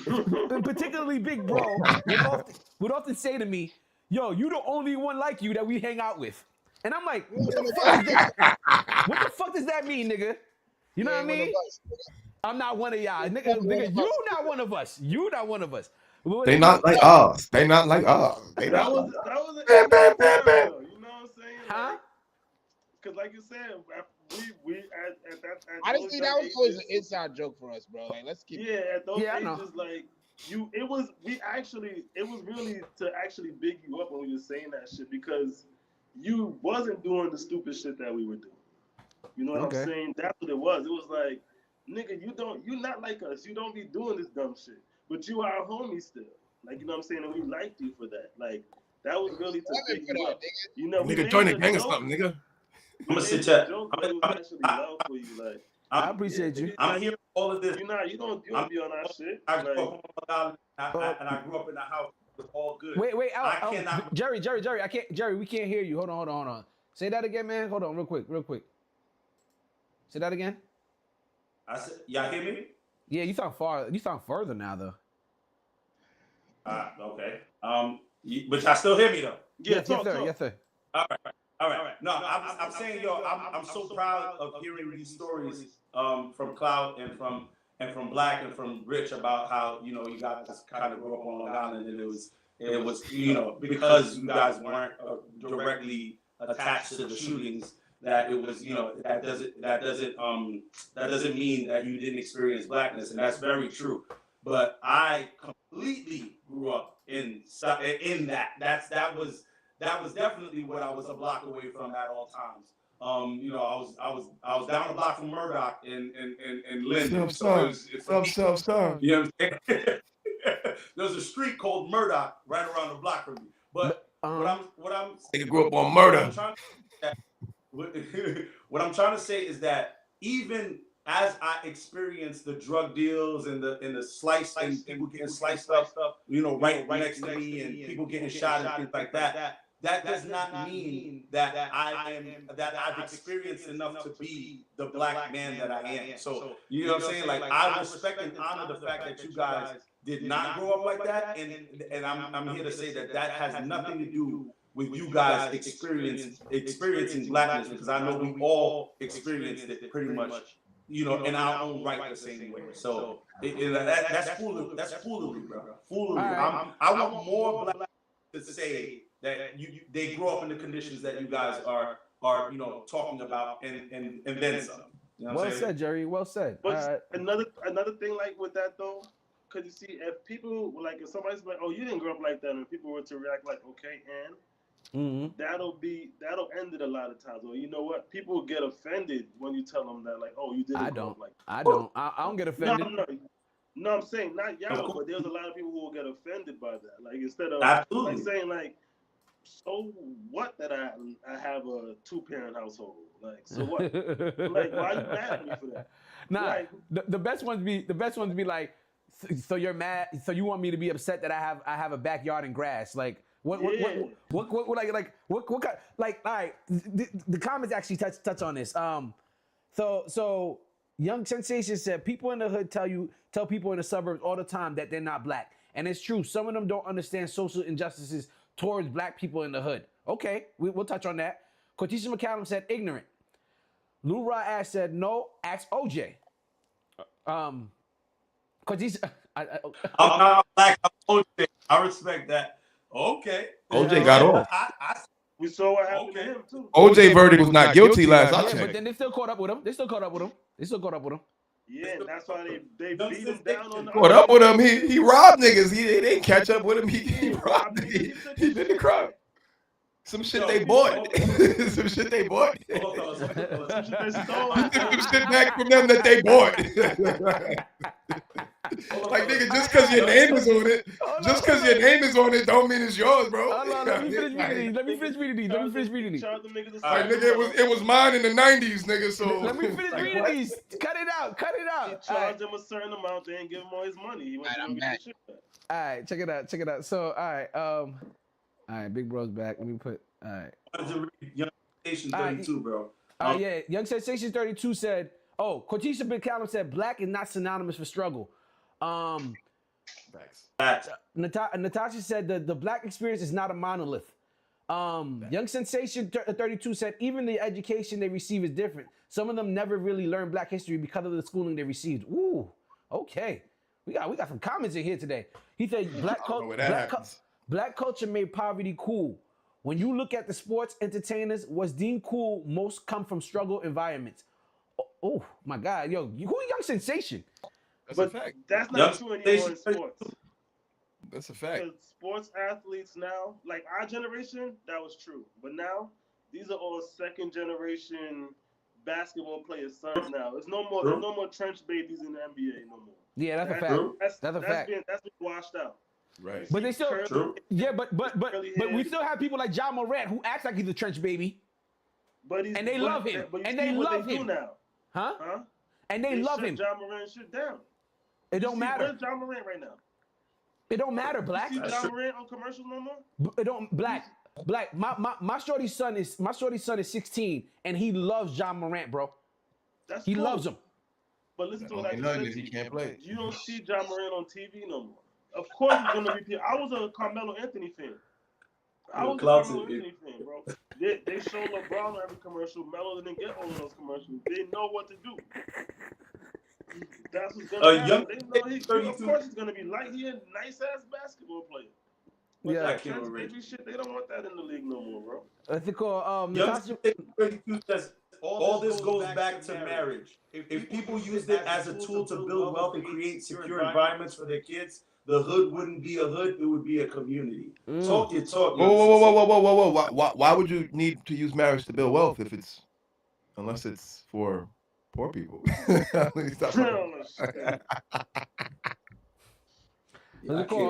and particularly Big Bro, would often say to me, "Yo, you the only one like you that we hang out with," and I'm like, "What the fuck is that? What the fuck does that mean, nigga?" You know what I mean? I'm not one of y'all, nigga. You not one of us. You not one of us. They not like us. They not like us. That was an bam, bam, bam. You know what I'm saying? Huh? Because like you said, we at that. Honestly, that was always an inside joke for us, bro. Like, let's keep. Yeah, at those ages, like it was really to actually big you up when we were saying that shit, because you wasn't doing the stupid shit that we were doing. You know what I'm saying? That's what it was. It was like, nigga, you're not like us. You don't be doing this dumb shit. But you are a homie still. Like, you know what I'm saying? And we liked you for that. Like, that was really to pick you up. You know, nigga, join the gang or something, nigga. I'm gonna sit chat. I appreciate you. I'm hearing all of this. You don't be on our shit. I grew up and I grew up in a house that was all good. Wait, Jerry, I can't. Jerry, we can't hear you. Hold on. Say that again, man. Hold on, real quick. Say that again. I said, y'all hear me? Yeah, you sound further now, though. Okay. But y'all still hear me though? Yes, sir. All right. No, I'm saying, yo, I'm so proud of hearing these stories from Cloud and from Black and from Rich about how, you know, you guys kind of grew up on Long Island, and it was you know, because you guys weren't directly attached to the shootings, that it was, you know, that doesn't mean that you didn't experience blackness, and that's very true. But I completely grew up in that. That was definitely what I was a block away from at all times. You know, I was down a block from Murdoch in Linden. Stop. You know what I'm saying? There's a street called Murdoch right around the block from me. But what I'm nigga grew up on murder. What I'm trying to say is that even as I experienced the drug deals and the slice and people getting sliced up, you know, right next to me, and people getting shot and things like that, that does not mean that I've experienced enough to be the black man that I am. So, you know what I'm saying? Like, I respect and honor the fact that you guys did not grow up like that, and I'm here to say that that has nothing to do with you guys experiencing blackness, because I know we all experienced it pretty much, you know, in our own right the same way. So that's foolery. That's foolery, bro. Foolery. Right. I want more black to say that they grow up in the conditions that you guys are you know talking about, and then some. You know what Well I'm saying? said, Jerry. Well said. But another thing like with that though, because you see, if people like if somebody's like, oh, you didn't grow up like that, and people were to react like, okay, and that'll end it a lot of times. Or you know what, people will get offended when you tell them that, like, oh, you didn't grow up like that. I don't get offended. No, I'm saying not y'all, but there's a lot of people who will get offended by that. Like instead of Absolutely. like saying like, so what that I have a 2-parent household, like so what? Like why are you mad at me for that? Nah, like, the best ones be like, so you're mad, so you want me to be upset that I have a backyard and grass, like what kind, like all right, the comments actually touch on this. So Young Sensation said people in the hood tell people in the suburbs all the time that they're not black, and it's true. Some of them don't understand social injustices towards black people in the hood. Okay, we'll touch on that. Cortisha McCallum said ignorant. Lou Ra Ash said no. Ask OJ. Cortisha, I'm not black. I'm OJ. I respect that. Okay. OJ got off. We saw what happened to him too. OJ verdict was not guilty last I yeah, checked. but then they still caught up with him. Yeah, and that's why they beat him down on the Caught up with him. He robbed niggas. They didn't catch up with him. He robbed niggas. He did the crime. Some shit they bought. Some shit they bought. Some shit back from them that they bought. Like nigga, just because your name is on it, don't mean it's yours, bro. Let me finish reading these. Like nigga, it was mine in the 90s, nigga. So let me finish reading these. Cut it out. He charged him a certain amount. They didn't give him all his money. He went to get the shit back. All right, check it out. So all right, Big Bro's back. Let me put all right. Young Sensation 32, bro. Yeah, Young Sensation 32 said, oh, Cortisha McCallum said black is not synonymous for struggle. Natasha said the black experience is not a monolith. Young Sensation 32 said even the education they receive is different. Some of them never really learn black history because of the schooling they received. Ooh, okay. We got some comments in here today. He said black culture made poverty cool. When you look at the sports entertainers, what's deemed cool most come from struggle environments. Oh my God, yo, who Young Sensation? That's a fact. That's not true anymore in sports. That's a fact. Because sports athletes now, like our generation, that was true. But now, these are all second generation basketball players' sons now. There's no more trench babies in the NBA no more. Yeah, that's a fact. That's a fact. That's been washed out. Right. But they still, but we still have people like John Morant who acts like he's a trench baby. And they love him. And they love him now. Huh? And they love him. John Morant shit down. It don't matter. Where's John Morant right now? It don't matter, Black. You see John Morant on commercials no more? It don't Black. My shorty's son is 16 and he loves John Morant, bro. He loves him. But listen to what I said. He can't play. You don't see John Morant on TV no more. Of course he's gonna repeat. I was a Carmelo Anthony fan. Bro. They show LeBron on every commercial. Melo didn't get all of those commercials. They know what to do. That's what's gonna happen. They know of course he's gonna be light. He a nice ass basketball player. But that baby shit, they don't want that in the league no more, bro. I think all this goes back to marriage. If people used it as a tool to build wealth and create secure environments for their kids, the hood wouldn't be a hood, it would be a community. Talk your talk. Whoa. Why would you need to use marriage to build wealth unless it's for poor people? Natasha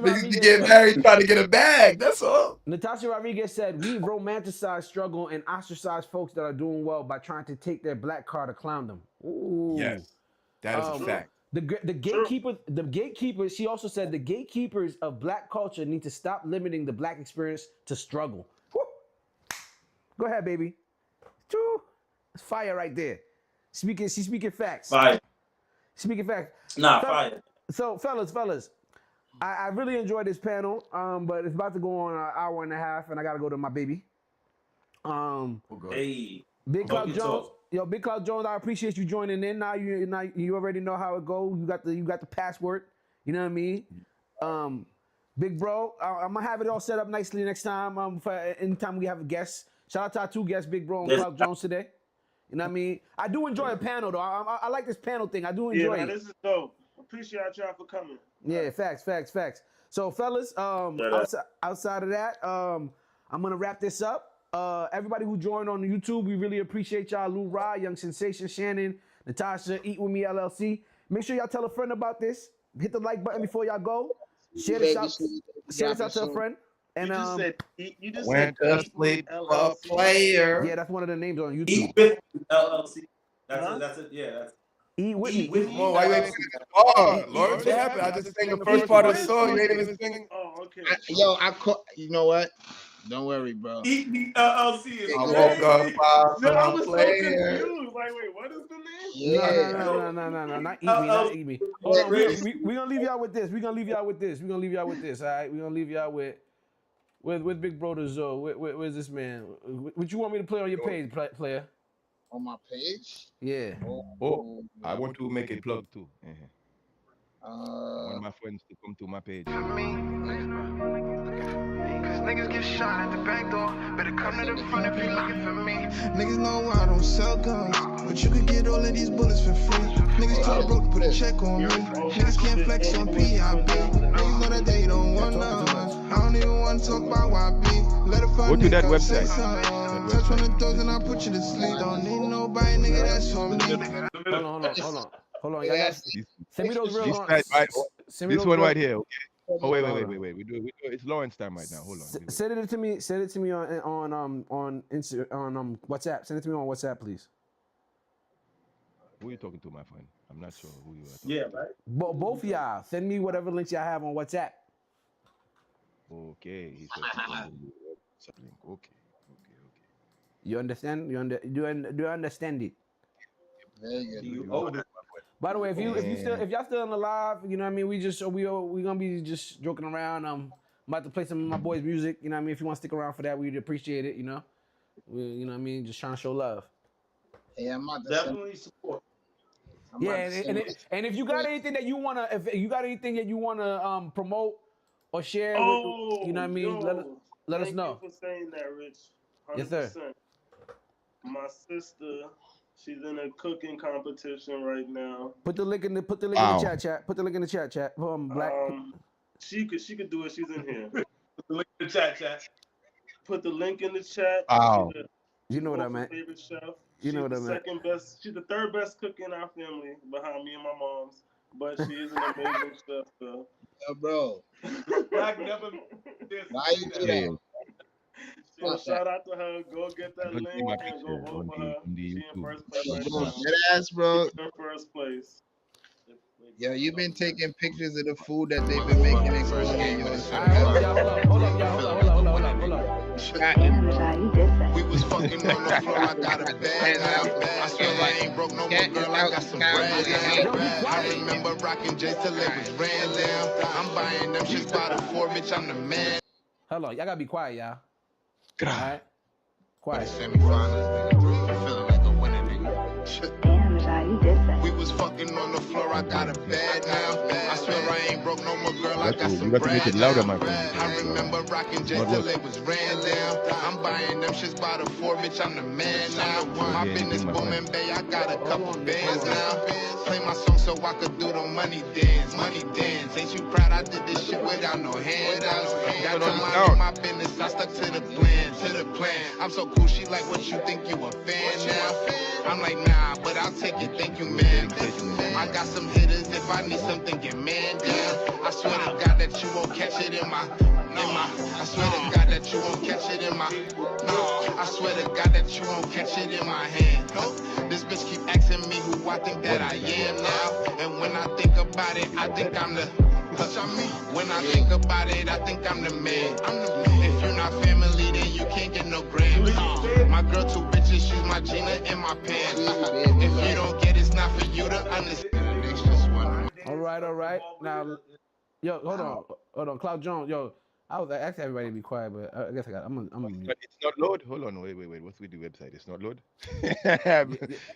Rodriguez get married trying to get a bag. That's all. Natasha Rodriguez said, we romanticize struggle and ostracize folks that are doing well by trying to take their black card to clown them. Ooh. Yes, that is a fact. The gatekeepers, she also said the gatekeepers of black culture need to stop limiting the black experience to struggle. Woo. Go ahead, baby. It's fire right there. She's speaking facts. Fire. Speaking facts. Nah, fire. So, fellas, I really enjoyed this panel, but it's about to go on an hour and a half, and I gotta go to my baby. Hey, Big talk Cloud your Jones, talk. yo, Big Cloud Jones, I appreciate you joining in. Now you already know how it goes. You got the password. You know what I mean? Big bro, I'm gonna have it all set up nicely next time. For anytime we have a guest. Shout out to our 2 guests, Big Bro and Yes. Cloud Jones today. You know what I mean? I do enjoy a panel though. I like this panel thing. I do enjoy it. This is dope. Appreciate y'all for coming. Yeah, facts. So, fellas, outside of that, I'm gonna wrap this up. Everybody who joined on YouTube, we really appreciate y'all. Lou Ra, Young Sensation, Shannon, Natasha, Eat With Me LLC. Make sure y'all tell a friend about this. Hit the like button before y'all go. Share this out to a friend. And you just Went said to sleep a LLC. player. Yeah, that's one of the names on YouTube. Eat with LLC. That's it. Yeah. That's Eat with me. with Come on, why you ain't singing the part? Lord, what happened? I just sang the first part of the song. You ain't even singing. Oh, okay. Yo, you know what? Don't worry, bro. Eat Me LLC is I crazy. woke up Yo, I a was so player. confused. Like, wait, what is the name? Yeah. No, not eat me. Hold on, we gonna leave y'all with this. All right, we gonna leave y'all with Big Brother Zoe. Where's this man? What you want me to play on your page, player? On my page? Yeah. Oh, I want to make a plug too. One of my friends to come to my page. Niggas get shot at the back door. Better come to the front if you looking for me. Niggas know I don't sell guns, but you could get all of these bullets for free. Niggas too broke to put a check on me. Niggas can't flex on PIB. Niggas know that they don't want none. I don't even want to talk about YB. Let it find Go to that nigga say website. something. Touch one of those and I'll put you to sleep. Don't need nobody, nigga, that's on me. Hold on. Y'all guys, send me those real This long. side, right? Send me This those one real- right here. Okay. Oh wait. We do it. It's Lawrence time right now. Hold on. Send it to me. Send it to me on WhatsApp. Send it to me on WhatsApp, please. Who are you talking to, my friend? I'm not sure who you are. Yeah, right. Both of y'all, send me whatever links y'all have on WhatsApp. Okay. He said something. Okay. You understand? Do you understand it? Very good. You own it. By the way, if y'all still alive, you know what I mean. We gonna be just joking around. I'm about to play some of my boys' music. You know what I mean. If you want to stick around for that, we'd appreciate it. You know what I mean. Just trying to show love. Yeah, I'm about to Definitely support. And if you got anything that you wanna, promote or share, Oh, you know what I mean. Let us know. Thank you for saying that, Rich. 100%. Yes, sir. My sister, she's in a cooking competition right now. Put the link in the chat. Put the link in the chat. Black. She could do it. She's in here. Put the link in the chat. Put the link in the chat. Wow. You know what I meant. Favorite chef. You know what I meant. Second best. She's the third best cook in our family, behind me and my mom's. But she is an amazing chef, though. Yo, bro. Black never. Why you do that? So shout out to her. Go get that I don't link see my and go picture vote for her. on the She in YouTube. first place right Bro, now. dead ass, bro. She's in first place. Yo, you've been taking pictures of the food that they've been making in Korea. Yo, Hold up. We was fucking on the floor, I got a bag now. I swear I ain't broke no more, girl, I got some bread now. I remember rocking Joi Taylor was ran down. I'm buying them shits by the 4, bitch, I'm the man. Hold on, y'all gotta be quiet, y'all. All right, quiet. Semi-finals, nigga. I'm feeling like a winner, nigga. We was fucking on the floor, I got a bag now. I swear I ain't broke no more, girl, I got some You got to make bread it louder, now. my friend. I remember rocking Joi Taylor was ran down. I'm buying them shits by the 4, bitch, I'm the man now. My business booming, babe, I got a couple bands now. Play my song so I could do the money dance. Ain't you proud I did this shit without no handouts? Got to mind my business, I stuck to the plan. I'm so cool, she like, what you think, you a fan now? I'm like, nah, but I'll take it, thank you, man. I got some hitters, if I need something, get man down. I swear to God that you won't catch it in my. I swear to God that you won't catch it in my. No, I swear to God that you won't catch it in my hand. This bitch keep asking me who I think that I am now. And when I think about it, I think I'm the. When I think about it, I think I'm the man. If you're not family, then you can't get no grams. My girl too bitches, she's my Gina and my pants. If you don't get it, it's not for you to understand. right. Now, yo, hold on, Cloud Jones, yo. I was asking everybody to be quiet, but I guess I'm But it's not load. Hold on, wait. What's with the website? It's not load. Your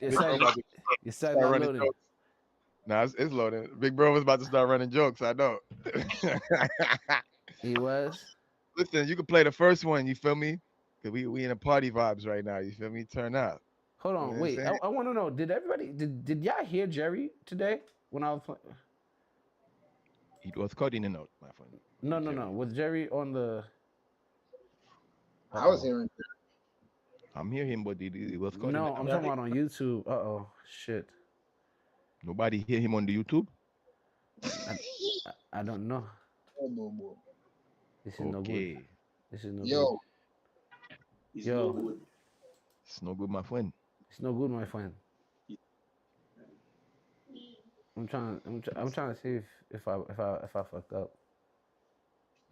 Big bro about to site's start not running loading. jokes. Nah, it's loading. Big bro was about to start running jokes. I know. He was. Listen, you can play the first one. You feel me? Cause we in a party vibes right now. You feel me? Turn up. Hold You know on, what I'm wait. saying? I want to know. Did y'all hear Jerry today when I was playing? It was cutting in and out, my friend. No. Was Jerry on the? I was hearing. I'm hearing him, but it was cutting. No, I'm talking about on YouTube. Shit. Nobody hear him on the YouTube. I don't know. This is no good. This is no good. Yo. It's no good, my friend. It's no good, my friend. I'm trying to see if I fucked up.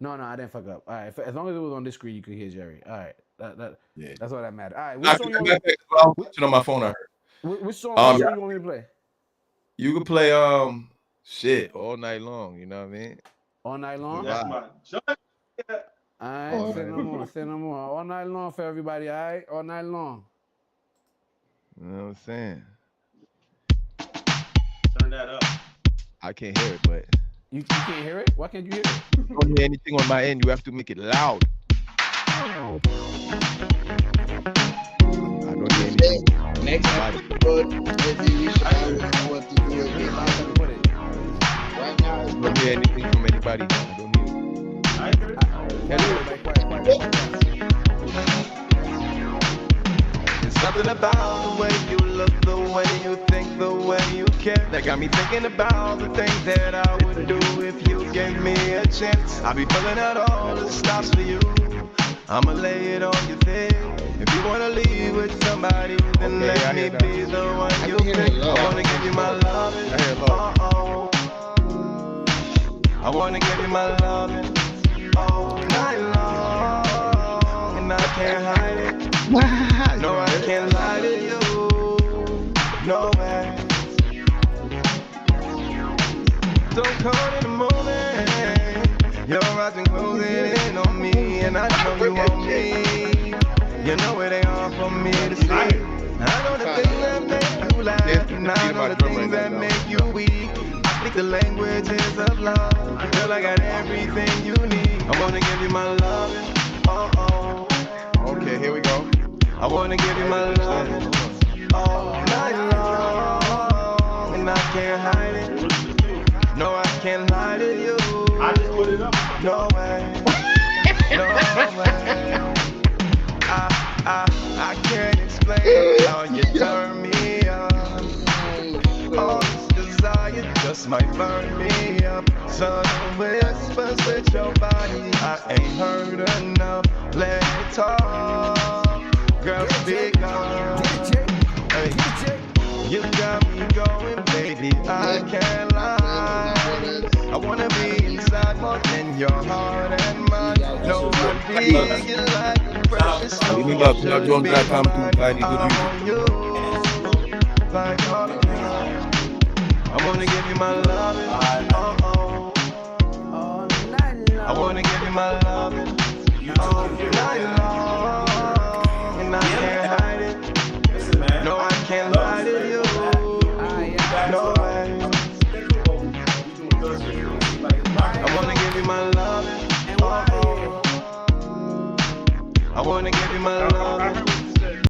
No, I didn't fuck up. All right, as long as it was on this screen, you could hear Jerry. All right, that's all that matters. All right, which song you want me to play? On my phone, I heard. Which song you want me to play? You can play shit all night long. You know what I mean? All night long. That's my job. All right, say no more. All night long for everybody. All right, all night long. You know what I'm saying? Turn that up. I can't hear it, but you can't hear it. Why can't you hear it? I don't hear anything on my end. You have to make it loud. I don't hear anything. Next episode, maybe we should always know what to do again. Right now, I don't hear anything from anybody. I don't hear it. I hear it. There's something about the way you look, the way you think, the way you care that got me thinking about the things that I would do if you gave me a chance. I'll be filling out all the stops for you. I'ma lay it on you thick. If you wanna leave with somebody, then let me be the one you pick. I wanna give you my loving. I wanna give you my loving all night long, and I can't hide it. No, I can't lie to you. No way. So cold in the morning, your eyes been closing in on me, and I know you want me. You know it ain't hard for me to see. I know the things that make you laugh, and I know the things that make you weak. I speak the languages of love. I feel I got everything you need. I wanna give you my loving. Okay, here we go. I wanna give you my loving all night long, and I can't hide it. No, I can't lie to you. I just put it up. No way. No way. I can't explain how you turn me on. All this desire just might burn me up. Son of whispers with your body, I ain't heard enough. Let it talk, girl, speak up. Hey, you got me going, baby, I can't lie. I wanna be inside more than your heart and mind. Nobody you like the precious stone. Like all of me. I wanna give you my loving. I wanna give you my loving all night long, and I can't hide it. No, I can't lie to you. No way. I wanna give you my loving. I wanna give you my loving.